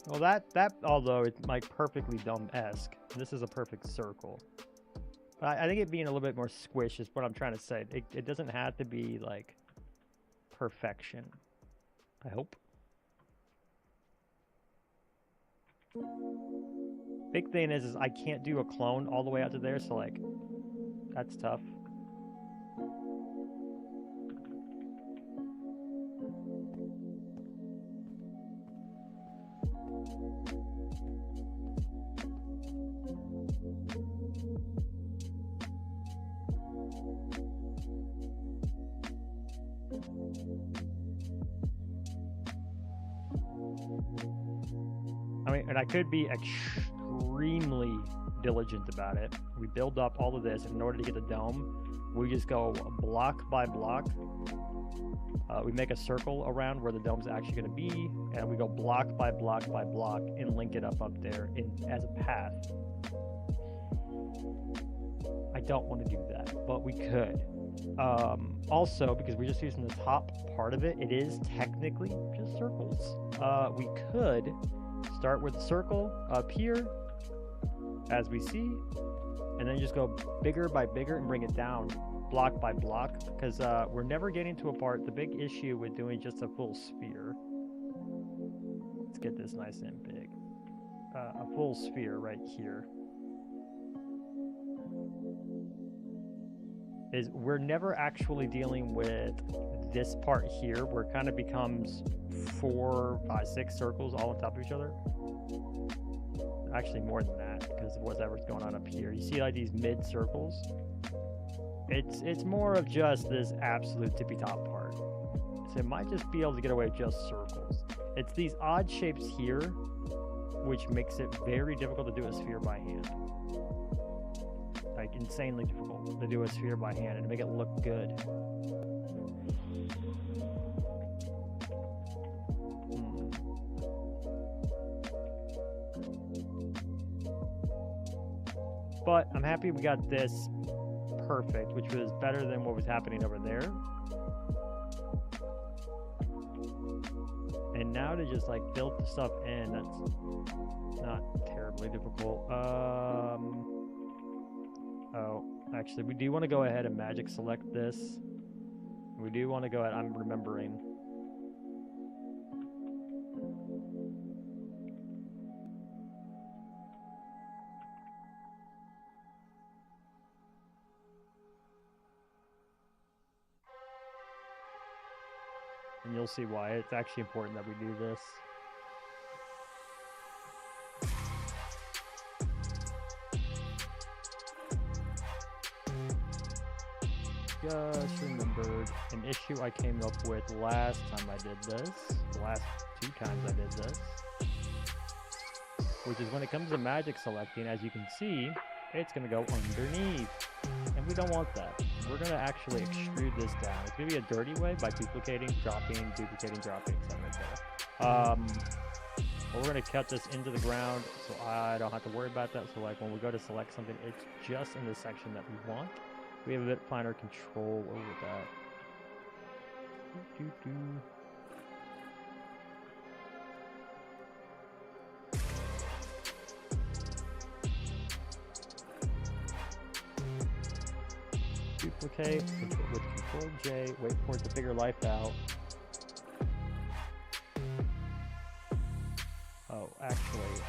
Well, that although it's like perfectly dome-esque, this is a perfect circle. But I think it being a little bit more squish is what I'm trying to say. It doesn't have to be like perfection, I hope. Big thing is I can't do a clone all the way out to there, so like that's tough. I mean, and I could be extremely diligent about it. We build up all of this, and in order to get the dome, we just go block by block. We make a circle around where the dome's actually going to be, and we go block by block by block and link it up there as a path. I don't want to do that, but we could. Also, because we're just using the top part of it, it is technically just circles. We could start with a circle up here, as we see, and then just go bigger by bigger and bring it down block by block, because we're never getting to a part. The big issue with doing just a full sphere, let's get this nice and big, a full sphere right here. is we're never actually dealing with this part here where it kind of becomes 4, 5, 6 circles all on top of each other. Actually more than that, because of whatever's going on up here. You see like these mid circles? It's more of just this absolute tippy top part. So it might just be able to get away with just circles. It's these odd shapes here, which makes it very difficult to do a sphere by hand. Like insanely difficult to do a sphere by hand and to make it look good. But I'm happy we got this perfect, which was better than what was happening over there. And now to just like fill the stuff in, that's not terribly difficult. Oh, actually, we do want to go ahead and magic select this. We do want to go ahead, I'm remembering. And you'll see why it's actually important that we do this. Just remembered an issue I came up with last time I did this. The last 2 times I did this. Which is when it comes to magic selecting, as you can see, it's going to go underneath. And we don't want that. We're going to actually extrude this down. It's going to be a dirty way by duplicating, dropping, etc. But we're going to cut this into the ground so I don't have to worry about that. So like when we go to select something, it's just in the section that we want. We have a bit finer control over that. Duplicate with Control J, wait for it to figure life out. Oh, actually.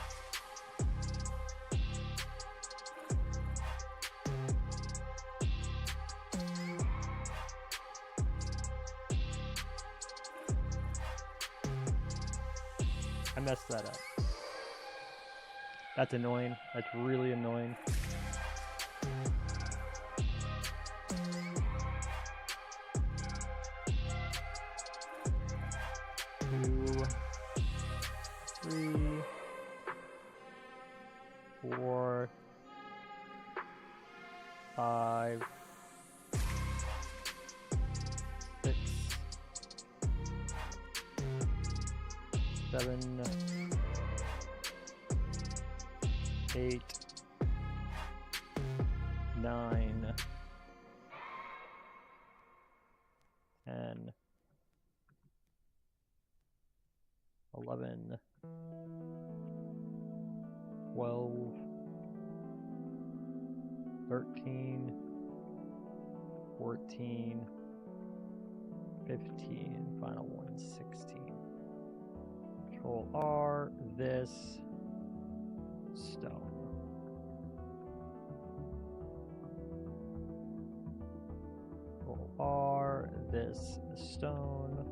I messed that up. That's annoying. That's really annoying. Final one, 16. Control R, this stone. Control R, this stone.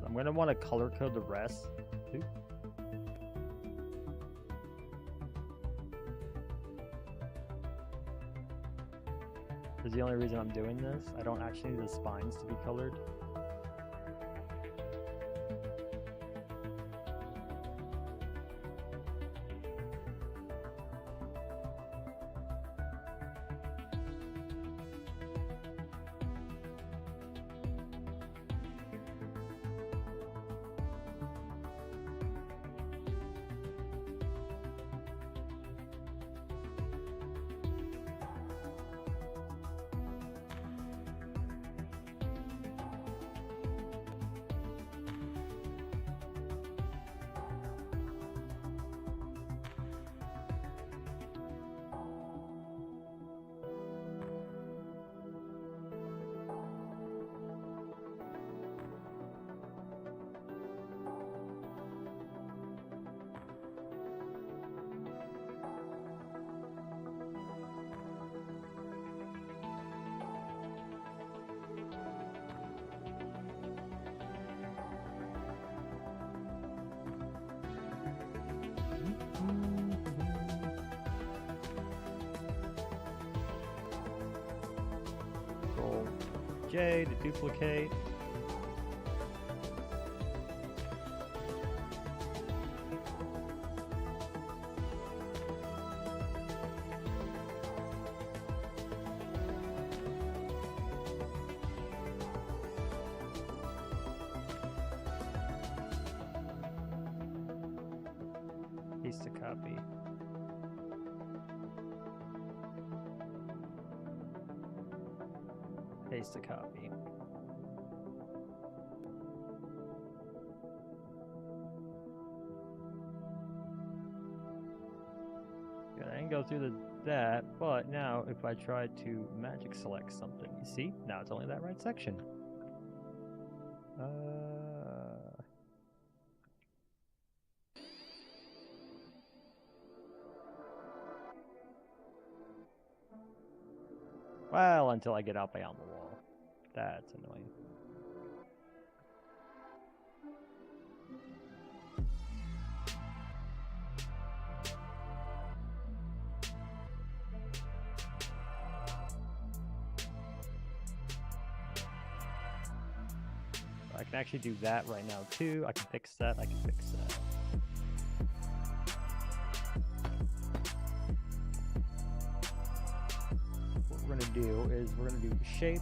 I'm going to want to color code the rest. Oops. This is the only reason I'm doing this. I don't actually need the spines to be colored. J to duplicate. Paste to copy. Paste to copy. Good, I didn't go through that, but now if I try to magic select something, you see? Now it's only that right section. Well, until I get out beyond the wall. That's annoying. I can actually do that right now too. I can fix that. I can fix that. What we're gonna do is we're gonna do shape.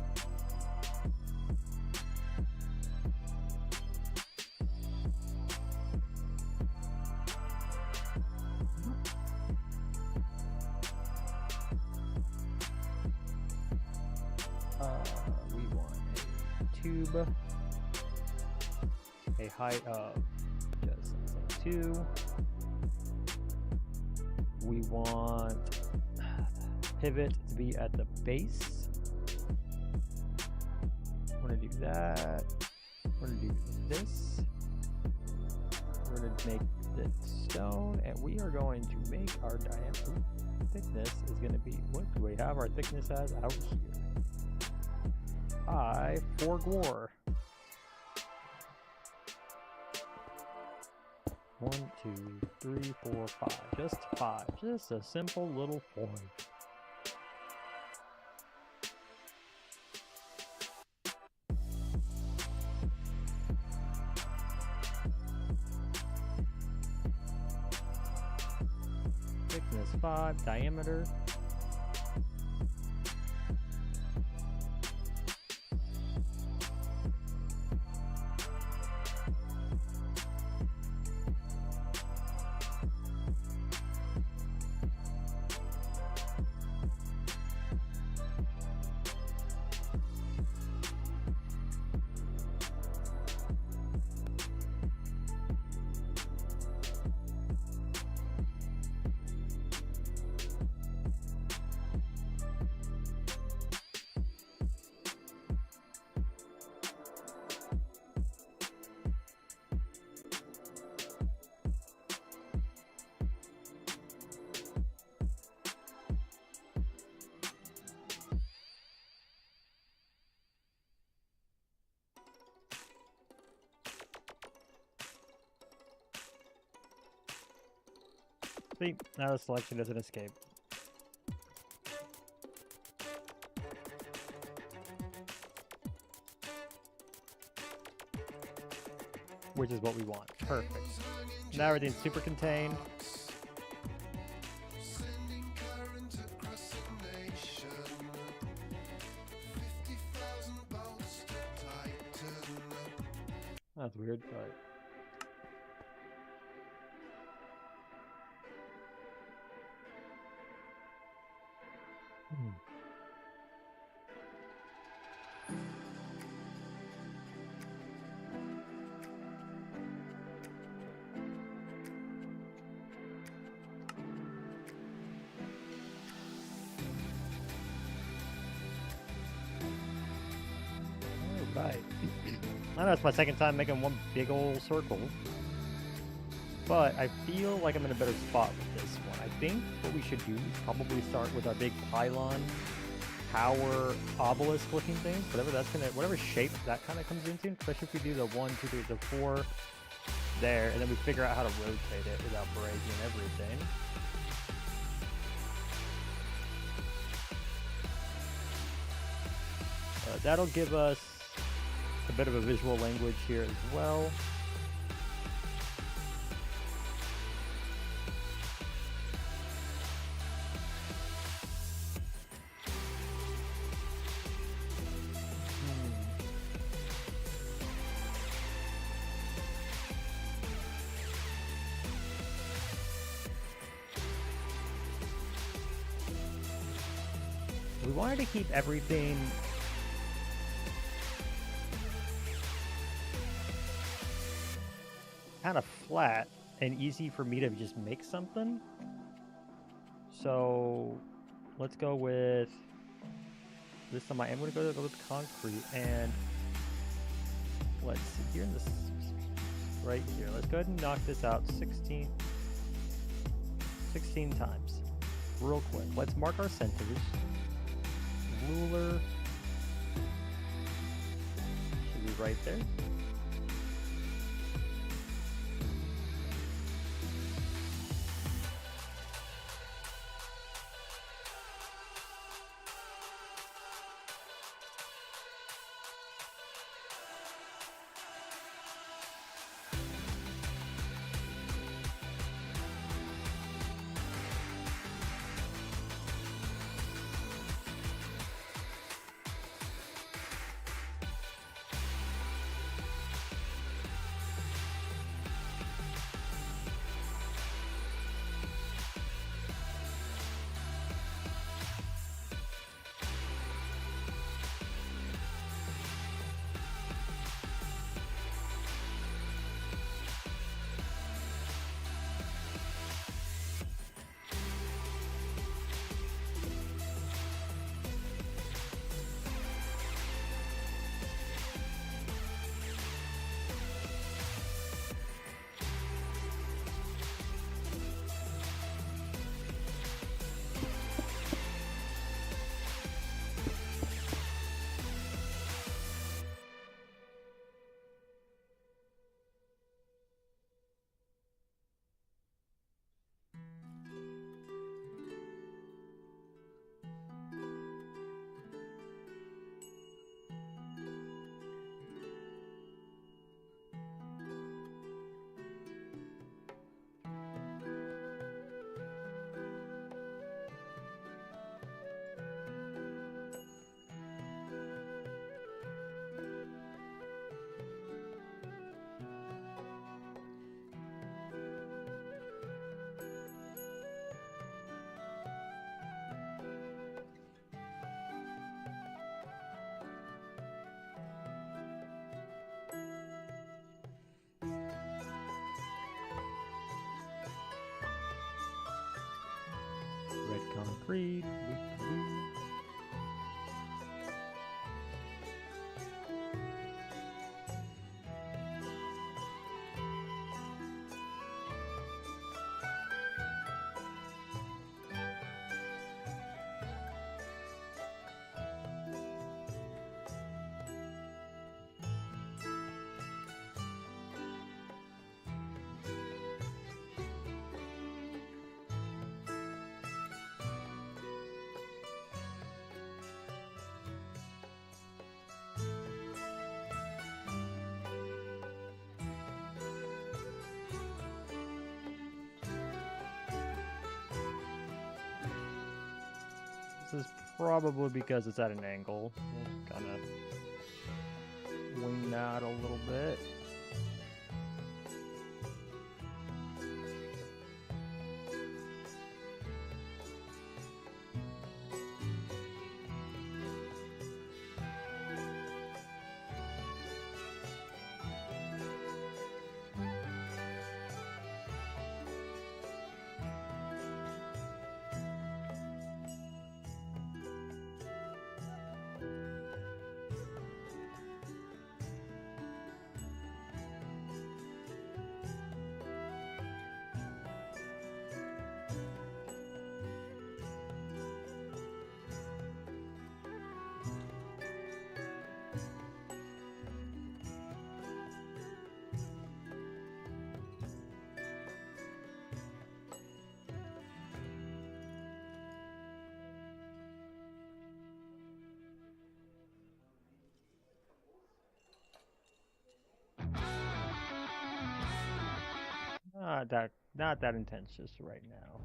We want a tube. A height of just 2. We want pivot to be at the base. We're gonna do that. We're gonna do this. We're gonna make the stone, and we are going to make our diameter. Thickness is gonna be, what do we have our thickness as out here? 4 Gwar. 1, 2, 3, 4, 5. Just 5. Just a simple little 5. Thickness 5. Diameter. See, now the selection doesn't escape. Which is what we want. Perfect. Now everything's super contained. That's weird, but... Alright. I know it's my second time making one big old circle, but I feel like I'm in a better spot with this one. I think what we should do is probably start with our big pylon, tower, obelisk looking thing, whatever shape that kind of comes into, especially if we do the 1, 2, 3, the 4 there, and then we figure out how to rotate it without breaking everything. That'll give us a bit of a visual language here as well. We wanted to keep everything kind of flat and easy for me to just make something. So let's go with this time. I am going to go with concrete, and let's see here in this right here. Let's go ahead and knock this out 16 times real quick. Let's mark our centers. Ruler should be right there. Red concrete. This is probably because it's at an angle. We'll kind of wing that a little bit. not that intense just right now.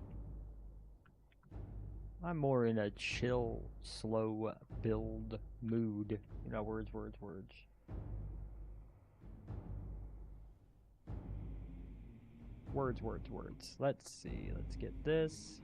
I'm more in a chill, slow build mood. You know, words. Words. Let's see. Let's get this.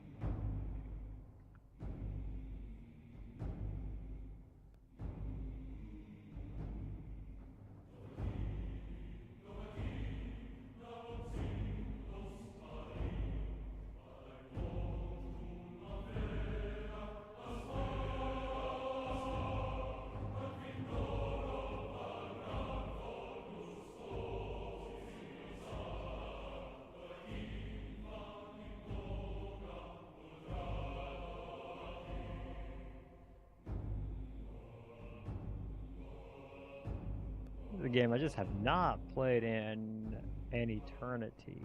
The game I just have not played in an eternity.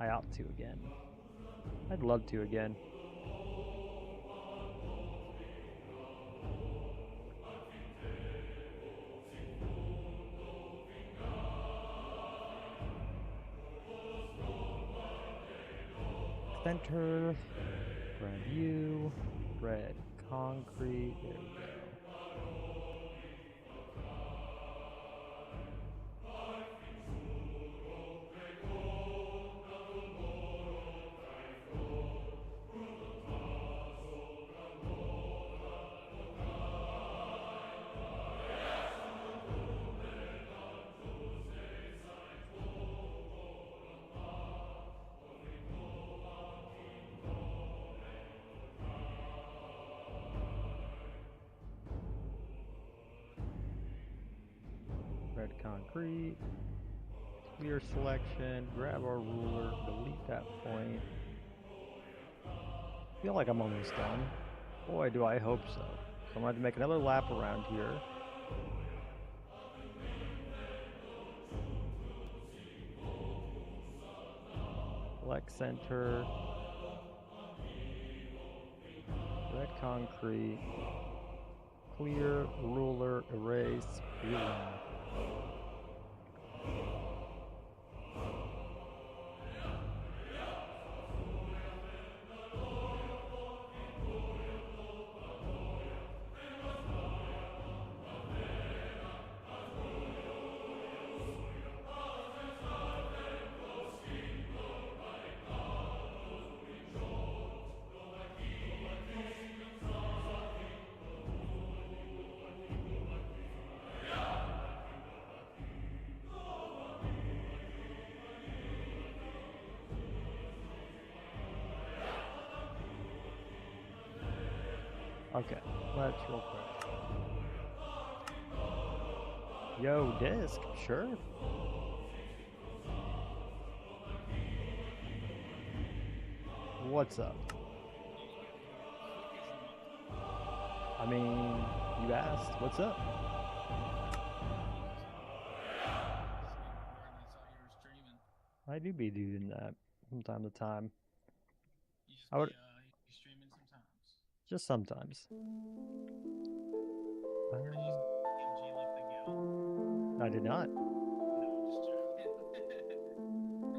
I ought to again. I'd love to again. Center, grab you, red concrete, there we go. Red concrete, clear selection, grab our ruler, delete that point. I feel like I'm almost done. Boy, do I hope so. So I'm going to have to make another lap around here. Select center. Red concrete. Clear, ruler, erase, ruler. Okay, let's real quick. Yo, disc, sure. What's up? I mean, you asked, what's up? I do be doing that from time to time. I would streaming sometimes. Just sometimes. I did not.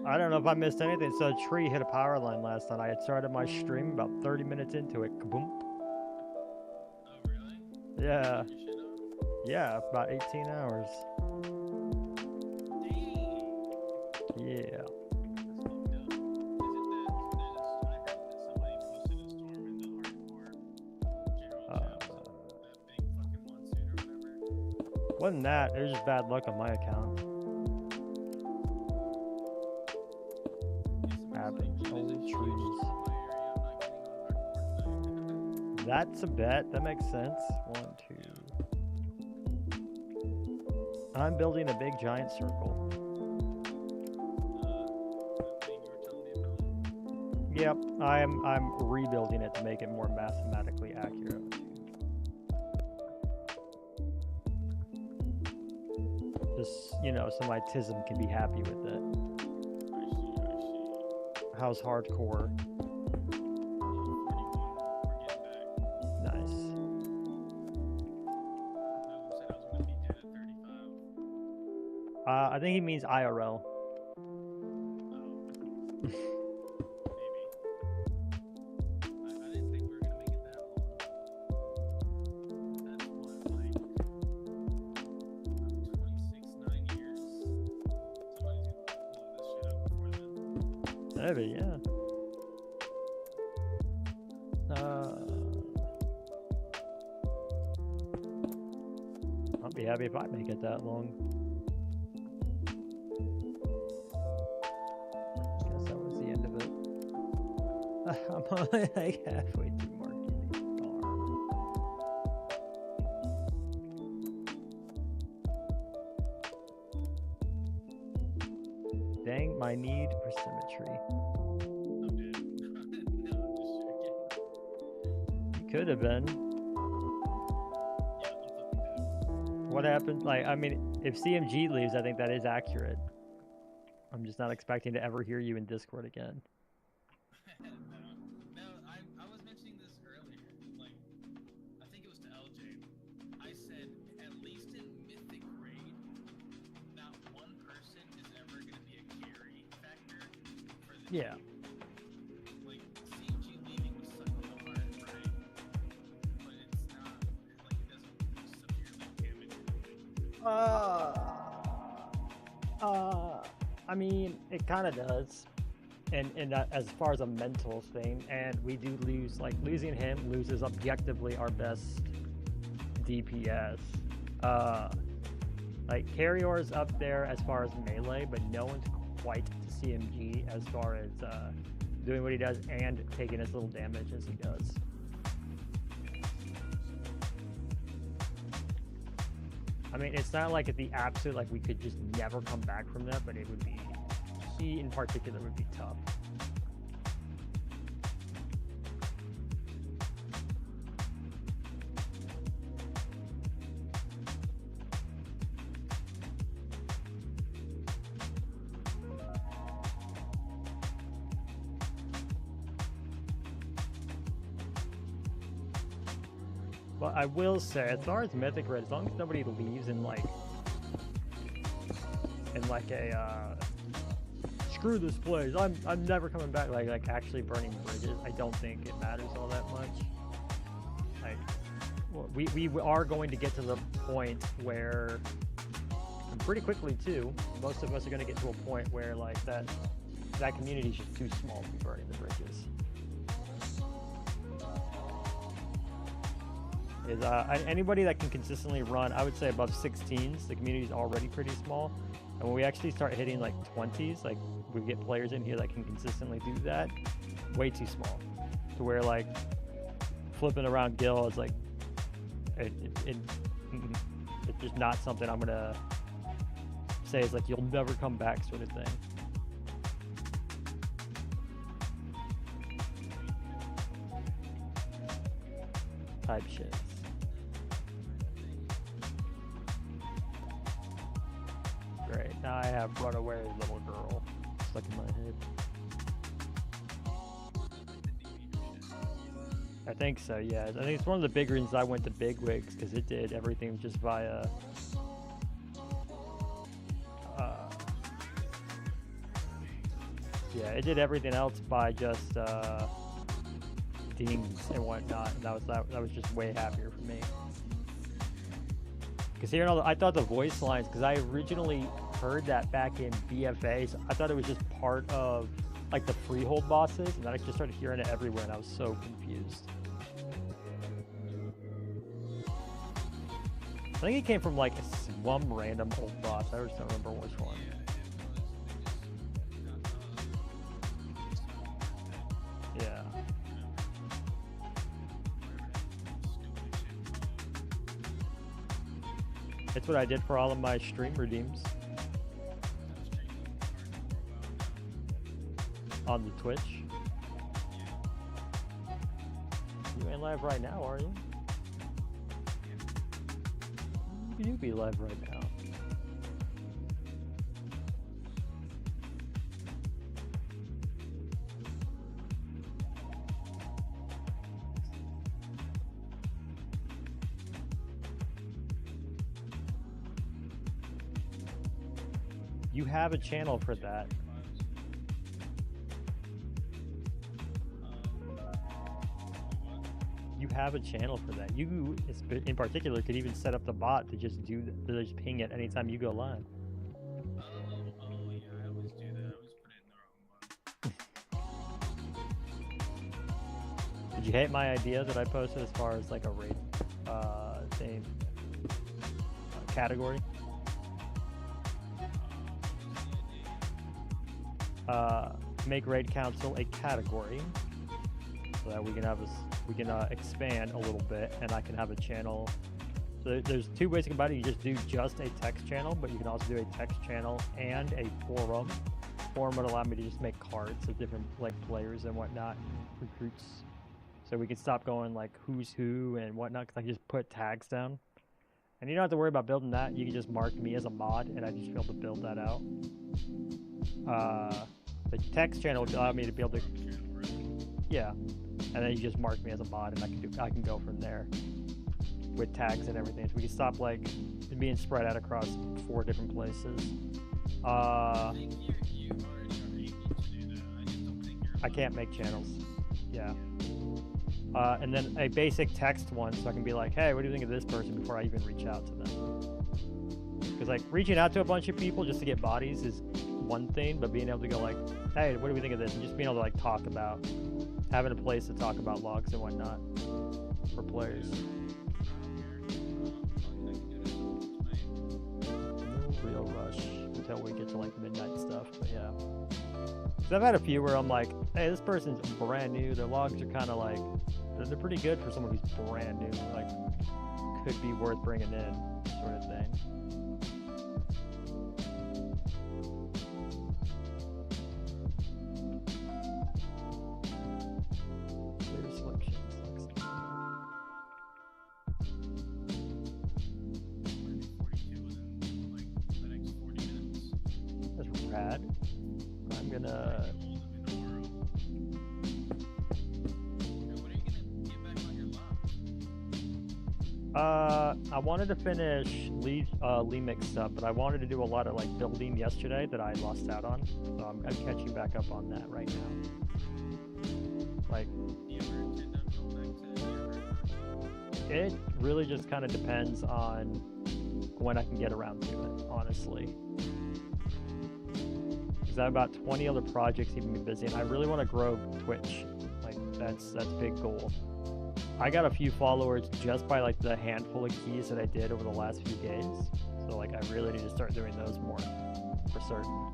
I don't know if I missed anything. So a tree hit a power line last night. I had started my stream about 30 minutes into it. Kaboom. Oh, really? Yeah. Yeah, about 18 hours. Dang. Yeah. Wasn't that? It was just bad luck on my account. Having old trees. That's a bet. That makes sense. 1, 2. I'm building a big giant circle. Yep, I'm rebuilding it to make it more mathematically accurate. Just, you know, so my TISM can be happy with it. I see. How's hardcore? Nice. I think he means IRL. Maybe, yeah. I'll be happy if I make it that long. Guess that was the end of it. I'm only like halfway through marketing farm. Dang, my need for symmetry. I'm dead. No, I'm just joking. You could have been. Yeah, I'm fucking dead. What happened? Like, I mean, if CMG leaves, I think that is accurate. I'm just not expecting to ever hear you in Discord again. No, I was mentioning this earlier. Like, I think it was to LJ. I said, at least in Mythic Raid, not one person is ever going to be a carry factor for the Yeah. team. Like, CMG leaving was such a hard, right? But it's not, like, it doesn't severely damage it. I mean, it kind of does, and that as far as a mental thing, and we do lose. Like losing him loses objectively our best DPS. Like Carrior's up there as far as melee, but no one's quite to CMG as far as doing what he does and taking as little damage as he does. I mean, it's not like at the absolute, like we could just never come back from that, but it would be, he in particular would be tough. But I will say, as far as Mythic Red, as long as nobody leaves in like a screw this place, I'm never coming back, like actually burning bridges, I don't think it matters all that much. Like, well, we are going to get to the point where, and pretty quickly too, most of us are going to get to a point where like that community is just too small to be burning the bridges. Is anybody that can consistently run, I would say above 16s, the community is already pretty small. And when we actually start hitting like 20s, like we get players in here that can consistently do that, way too small. To where like flipping around Gil is like, it's just not something I'm gonna say is like you'll never come back sort of thing. Type shit. Great. Now I have Runaway Little Girl stuck in my head. I think so, yeah. I think it's one of the big reasons I went to Bigwigs, because it did everything just via yeah, it did everything else by just dings and whatnot, and that was just way happier for me. Because hearing all I thought the voice lines, because I originally heard that back in BFA, so I thought it was just part of like the freehold bosses, and then I just started hearing it everywhere, and I was so confused. I think it came from like some random old boss. I just don't remember which one. Yeah. It's what I did for all of my stream redeems. On the Twitch. You ain't live right now, are you? You be live right now. You have a channel for that. You have a channel for that. You, in particular, could even set up the bot to just just ping it anytime you go live. Oh yeah, I always do that. I always put it in the wrong one. Did you hate my idea that I posted as far as like a raid theme category? Make raid council a category so that we can have expand a little bit, and I can have a channel. So there's two ways to go about it. You just do just a text channel, but you can also do a text channel and a forum. Forum would allow me to just make cards of different like players and whatnot, recruits. So we can stop going like who's who and whatnot, because I can just put tags down. And you don't have to worry about building that. You can just mark me as a mod, and I just be able to build that out. The text channel would allow me to be able to, yeah. And then you just mark me as a mod, and I can go from there with tags and everything. So we can stop like it being spread out across 4 different places. I think you already are able to do that. I just don't think you're. I can't make channels. Yeah. And then a basic text one, so I can be like, hey, what do you think of this person before I even reach out to them? Because like reaching out to a bunch of people just to get bodies is one thing, but being able to go like, hey, what do we think of this? And just being able to like talk about, having a place to talk about logs and whatnot for players. No real rush until we get to like midnight stuff, but yeah. So I've had a few where I'm like, hey, this person's brand new. Their logs are kind of like, they're pretty good for someone who's brand new. Like, could be worth bringing in, sort of thing. Clear selection. That's rad. I'm gonna. I wanted to finish Lemix stuff, but I wanted to do a lot of like building yesterday that I lost out on. So I'm catching back up on that right now. Like, it really just kind of depends on when I can get around to it, honestly. Because I have about 20 other projects keeping me busy, and I really want to grow Twitch. Like, that's a big goal. I got a few followers just by like the handful of keys that I did over the last few days. So like I really need to start doing those more for certain.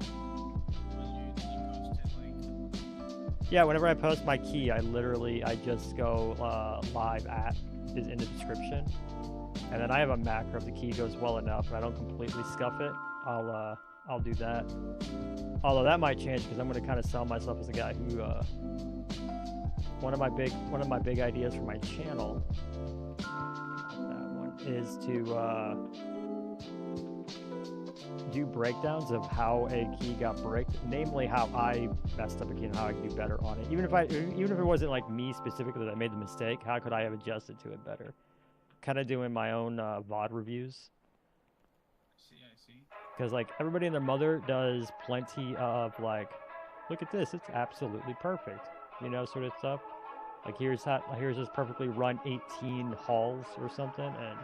Yeah, whenever I post my key, I just go live at is in the description. And then I have a macro if the key goes well enough and I don't completely scuff it, I'll do that. Although that might change because I'm going to kind of sell myself as a guy who one of my big ideas for my channel is to do breakdowns of how a key got bricked, namely how I messed up a key and how I can do better on it. Even if it wasn't like me specifically that made the mistake, how could I have adjusted to it better? Kind of doing my own VOD reviews. I see. Because like everybody and their mother does plenty of like, look at this, it's absolutely perfect. You know, sort of stuff. Like here's this perfectly run 18 halls or something, and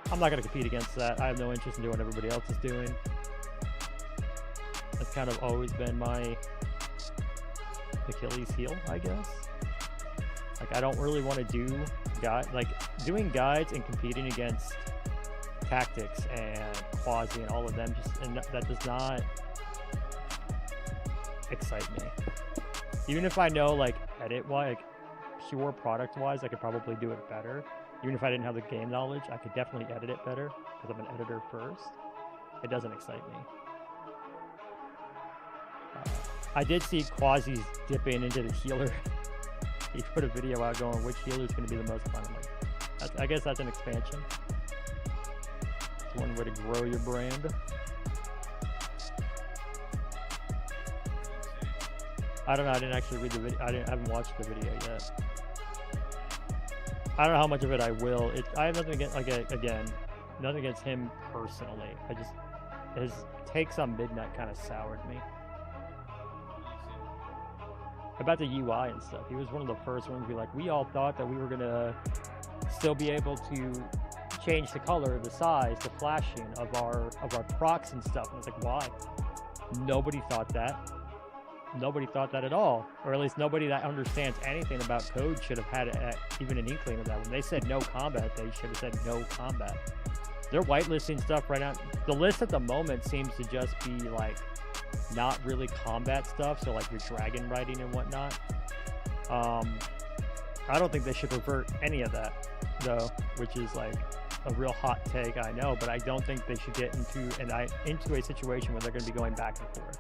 I'm not gonna compete against that. I have no interest in doing what everybody else is doing. That's kind of always been my Achilles heel, I guess. Like I don't really want to do doing guides and competing against Tactics and Quasi and all of them. That does not excite me. Even if I know, like, edit-wise, like, pure product-wise, I could probably do it better. Even if I didn't have the game knowledge, I could definitely edit it better, because I'm an editor first. It doesn't excite me. I did see Quasi's dipping into the healer. He put a video out going, which healer is going to be the most fun? I'm like, I guess that's an expansion. It's one way to grow your brand. I don't know. I didn't actually read the video. I haven't watched the video yet. I don't know how much of it I will. I have nothing against, nothing against him personally. His takes on Midnight kind of soured me. About the UI and stuff. He was one of the first ones to be like, we all thought that we were gonna still be able to change the color, the size, the flashing of our procs and stuff. And I was like, why? Nobody thought that. nobody thought that at all, or at least nobody that understands anything about code should have had even an inkling of that. When they said no combat, they should have said no combat. They're whitelisting stuff right now. The list at the moment seems to just be like not really combat stuff, so like your dragon riding and whatnot. I don't think they should revert any of that though, which is like a real hot take, I know, but I don't think they should get into a situation where they're going to be going back and forth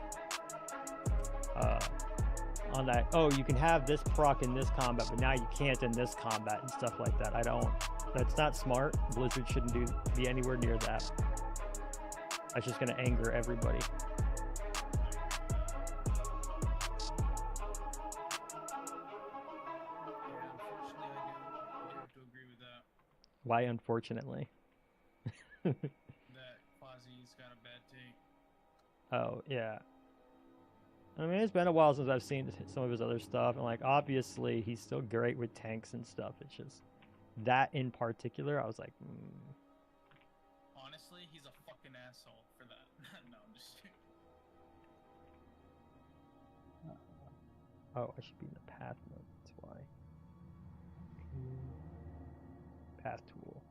on that. Oh, you can have this proc in this combat, but now you can't in this combat and stuff like that. That's not smart. Blizzard shouldn't be anywhere near that. That's just going to anger everybody. Why, unfortunately? That Quasi's got a bad take. Oh, yeah. I mean, it's been a while since I've seen some of his other stuff, and like, obviously, he's still great with tanks and stuff. It's just that in particular, I was like, Honestly, he's a fucking asshole for that. No, I'm just kidding. Oh, I should be in the path mode, that's why. Path tool.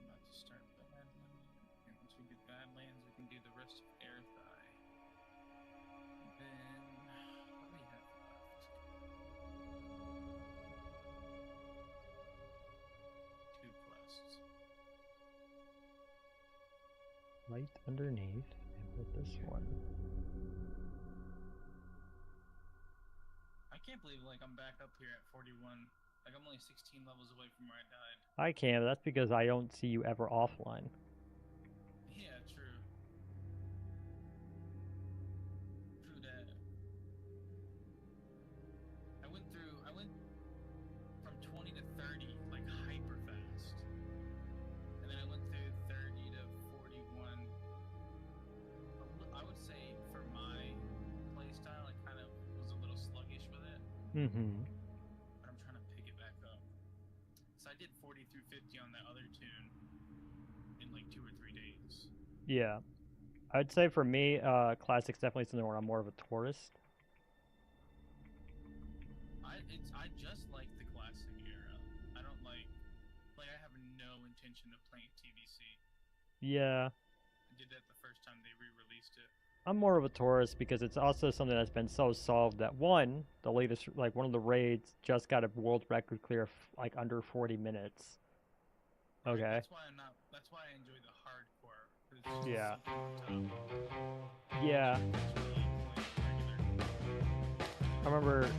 About to start Badlands, and once we do Badlands, we can do the rest of Airthai. And then, what do we have left? 2 quests. Right underneath, and with this one. I can't believe like I'm back up here at 41. Like I'm only 16 levels away from where I died. I can, but that's because I don't see you ever offline. Yeah, true. True that. I went from 20 to 30 like hyper fast. And then I went through 30 to 41. I would say for my playstyle, I kind of was a little sluggish with it. Mm-hmm. But I'm trying to pick it back up. So I did 40 through 50 on that other tune in like 2 or 3 days. Yeah. I'd say for me, Classic's definitely something where I'm more of a tourist. I just like the classic era. I don't like I have no intention of playing TBC. Yeah. I did that the first time they re-released it. I'm more of a tourist because it's also something that's been so solved that one of the raids just got a world record clear like under 40 minutes. Okay. That's why I enjoy the hardcore. 'Cause it's just Yeah. something tough. Yeah. I remember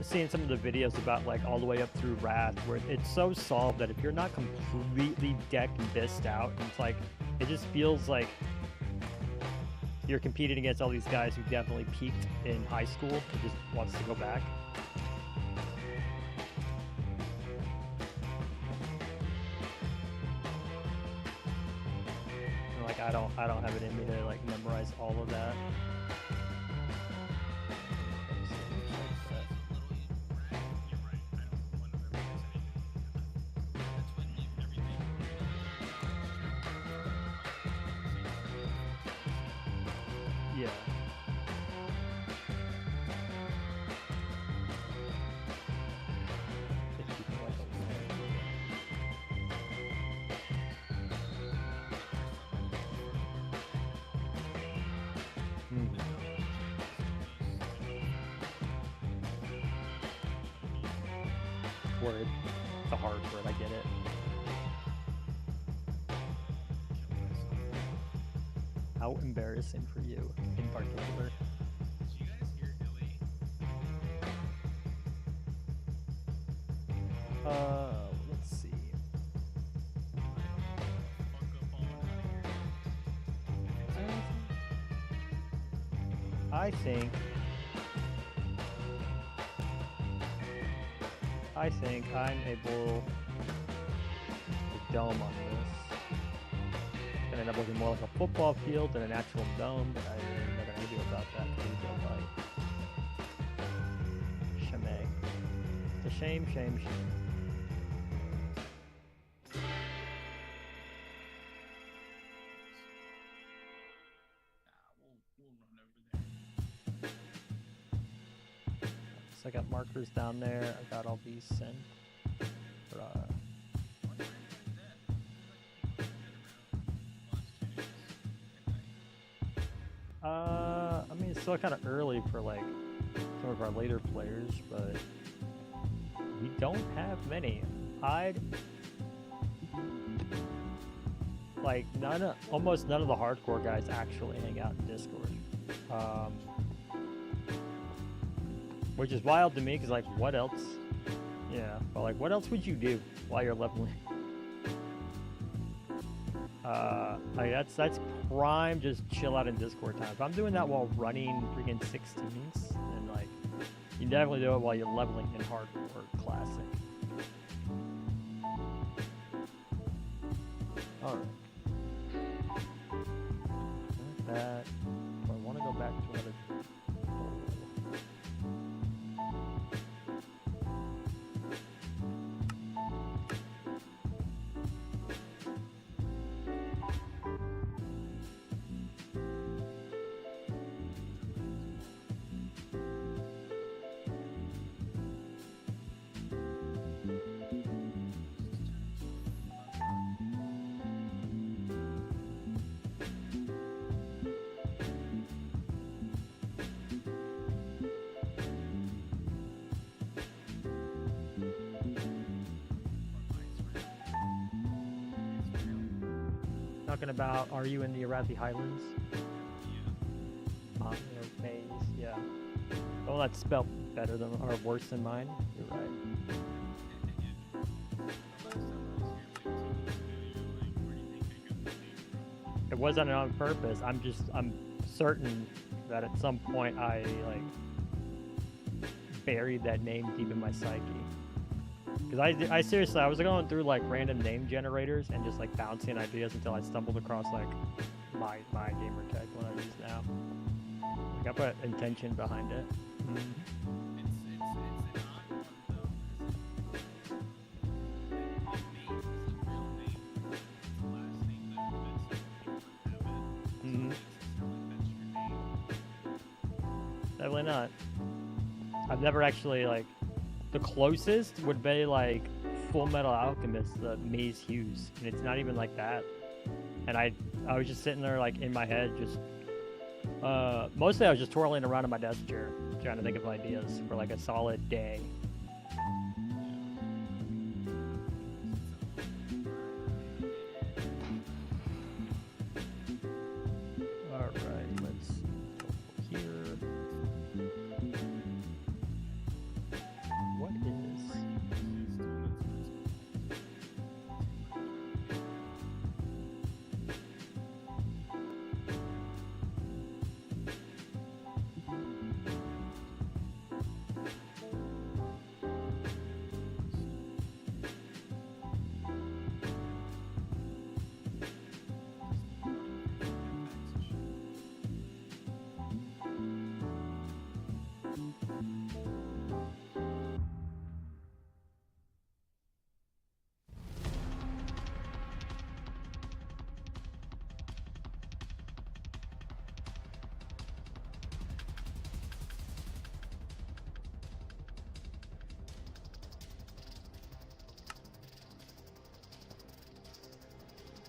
seeing some of the videos about like all the way up through Wrath where it's so solved that if you're not completely decked and bissed out, it's like it just feels like you're competing against all these guys who definitely peaked in high school and just wants to go back. And like I don't have it in me to like memorize all of that. Yeah. If you can, like, Word. It's a hard word, I get it. How embarrassing for you, in particular. Did you guys hear Illy? Let's see. Fuck up all out of here. I think I'm able to dome on this. Gonna end up looking more like a football field than an actual dome, but I'm not gonna do about that because we don't like. Shame, shame, shame. We'll run over there. So I got markers down there. I got all these sent. For, Wonder where everybody's at. I mean, it's still kind of early for like some of our later players, but we don't have many. Like almost none of the hardcore guys actually hang out in Discord, which is wild to me because like, what else? Yeah, but like, what else would you do while you're leveling? Like that's prime just chill out in Discord time. If I'm doing that while running freaking 16s, then like you definitely do it while you're leveling in hardcore classic. Alright. That. Do I want to go back to another goal? Talking about, are you in the Arathi Highlands? Yeah. Or Maze, yeah. Well, that's spelled better than or worse than mine. You're right. The last time I was here, like 2 weeks ago, you're like, where do you think I got the name from? It wasn't on purpose. I'm certain that at some point I like buried that name deep in my psyche. Because I seriously, I was going through like random name generators and just like bouncing ideas until I stumbled across like my gamer tag one I use now. Like I put intention behind it. It's an odd one though, because Maze is a real name. It's the last name that some people have it. So it makes it sound like that's your name. Definitely not. I've never actually like. The closest would be like Full Metal Alchemist, the Maze Hughes, and it's not even like that. And I was just sitting there like in my head, just mostly I was just twirling around in my desk chair, trying to think of ideas for like a solid day. All right, let's go here. What is?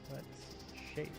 Let's shape.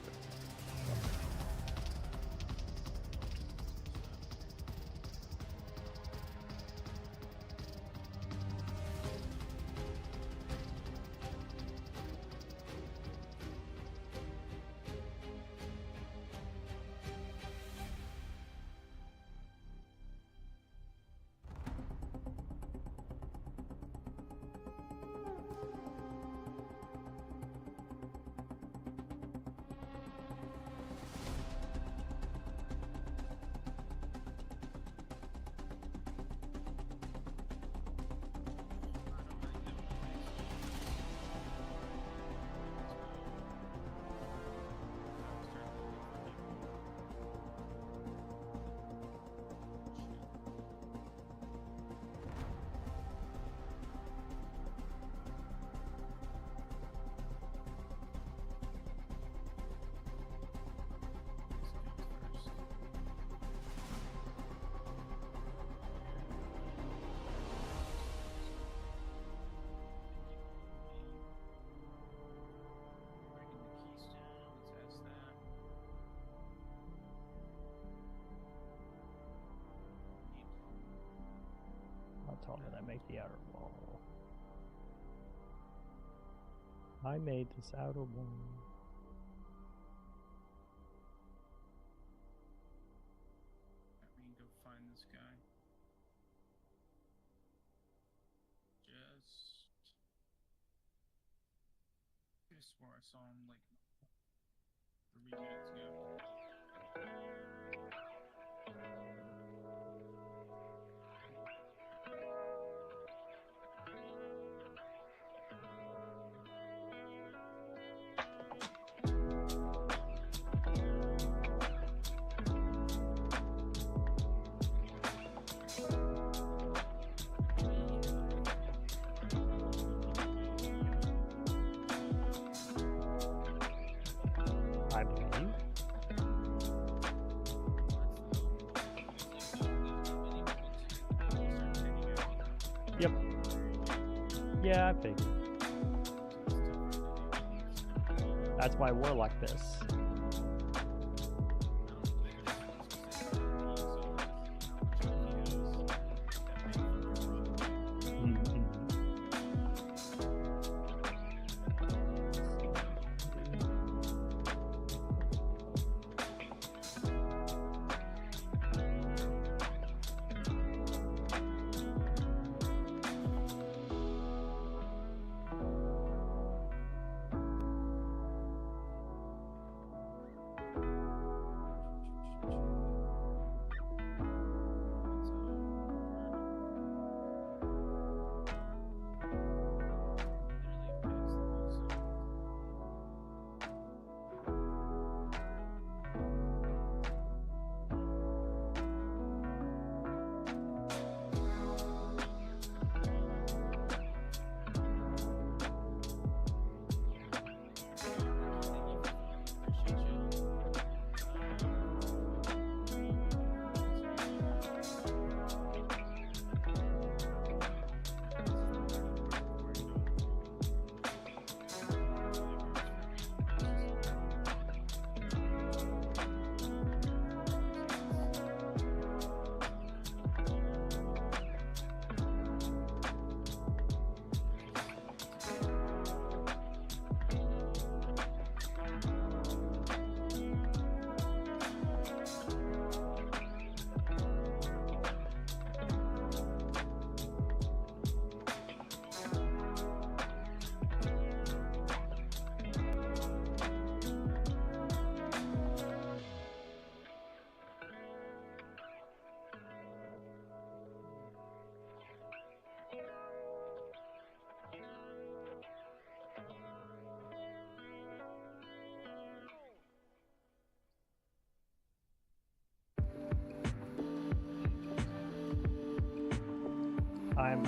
make the outer wall. I made this outer wall. Let me go find this guy. I swore I saw him like 3 minutes ago. I believe. Yep. Yeah, I figured. That's why we're like this.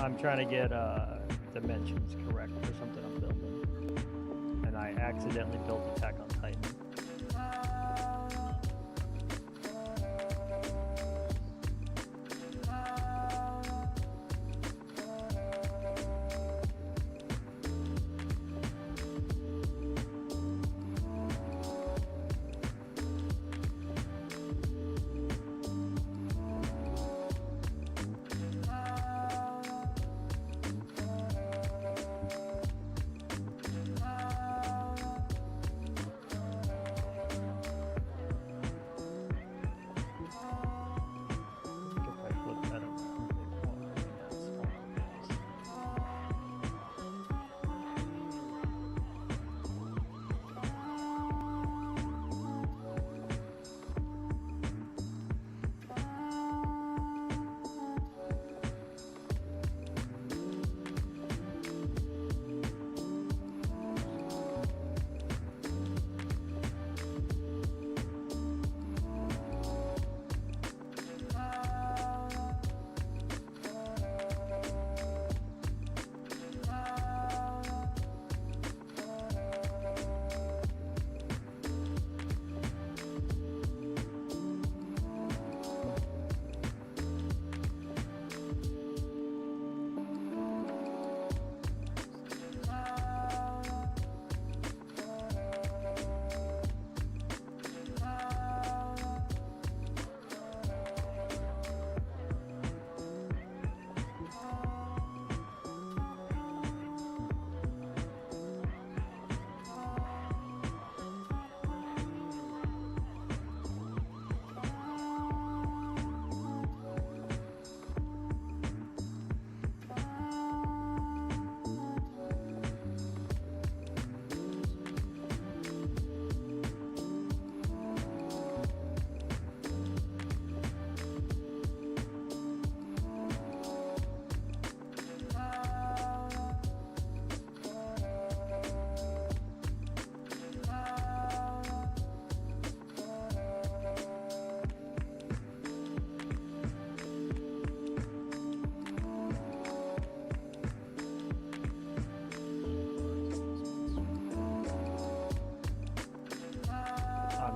I'm trying to get dimensions correct for something I'm building, and I accidentally built Attack on Titan.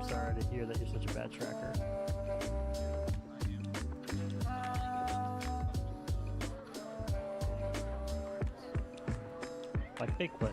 I'm sorry to hear that you're such a bad tracker. Like they quit.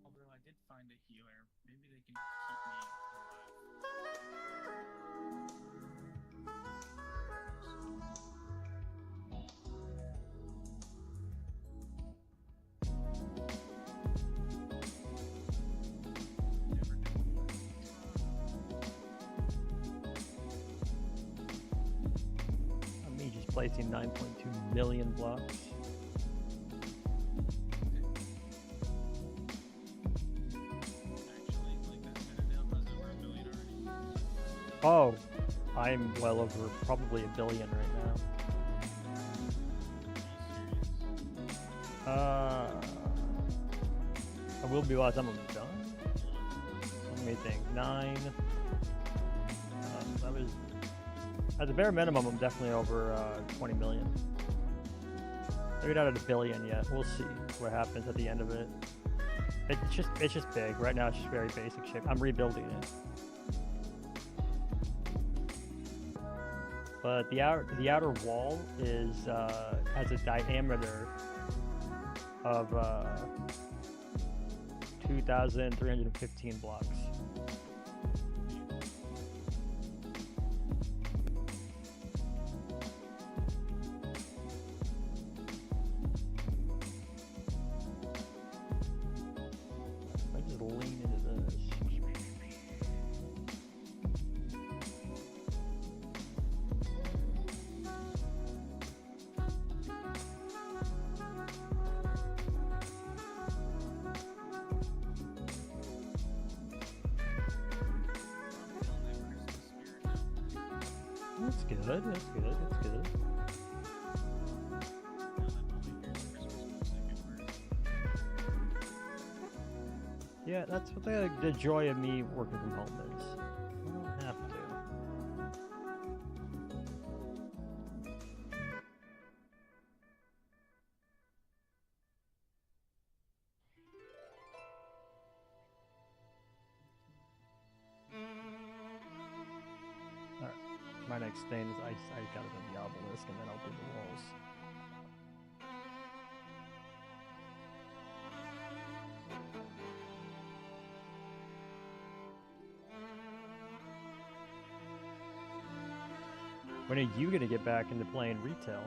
Although I did find a healer, maybe they can keep me alive. Never knew. Me just placing 9.2 million blocks. Actually, like that Citadel has over 1 million already. Oh, I'm well over probably 1 billion right now. Are you serious? I will be by the time I'm done. Let me think. 9. That was at the bare minimum. I'm definitely over 20 million. Maybe not at 1 billion yet. We'll see what happens at the end of it. It's just big. Right now it's just very basic shit. I'm rebuilding it. But the outer wall is has a diameter of 2,315 blocks. I just lean into this. I'm feeling that Christmas spirit now. That's good. That's good. That's good. Now that all I hear is Christmas music everywhere. Yeah, that's what the joy of me working from home is. I don't have to. Alright, my next thing is I gotta do the obelisk and then I'll do the walls. When are you gonna get back into playing retail?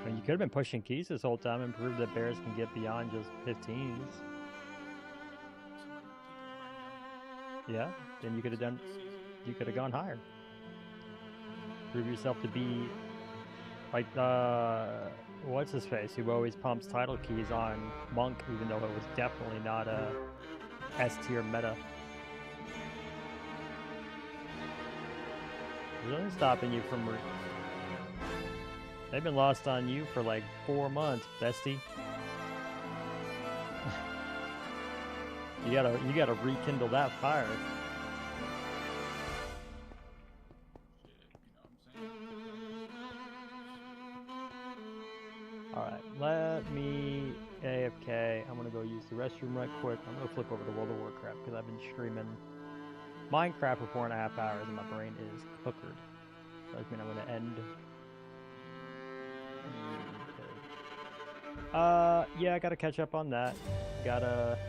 I mean, you could have been pushing keys this whole time and proved that bears can get beyond just 15s. Yeah, then you could have done. You could have gone higher. Prove yourself to be like what's his face, who always pumps title keys on Monk, even though it was definitely not a S tier meta. There's nothing stopping you from. They've been lost on you for like 4 months, bestie. You gotta rekindle that fire. Shit, you know what I'm saying? Alright, let me AFK. I'm gonna go use the restroom right quick. I'm gonna flip over to World of Warcraft because I've been streaming Minecraft for 4.5 hours and my brain is cookered. So that means I'm gonna end. Yeah, I gotta catch up on that. Gotta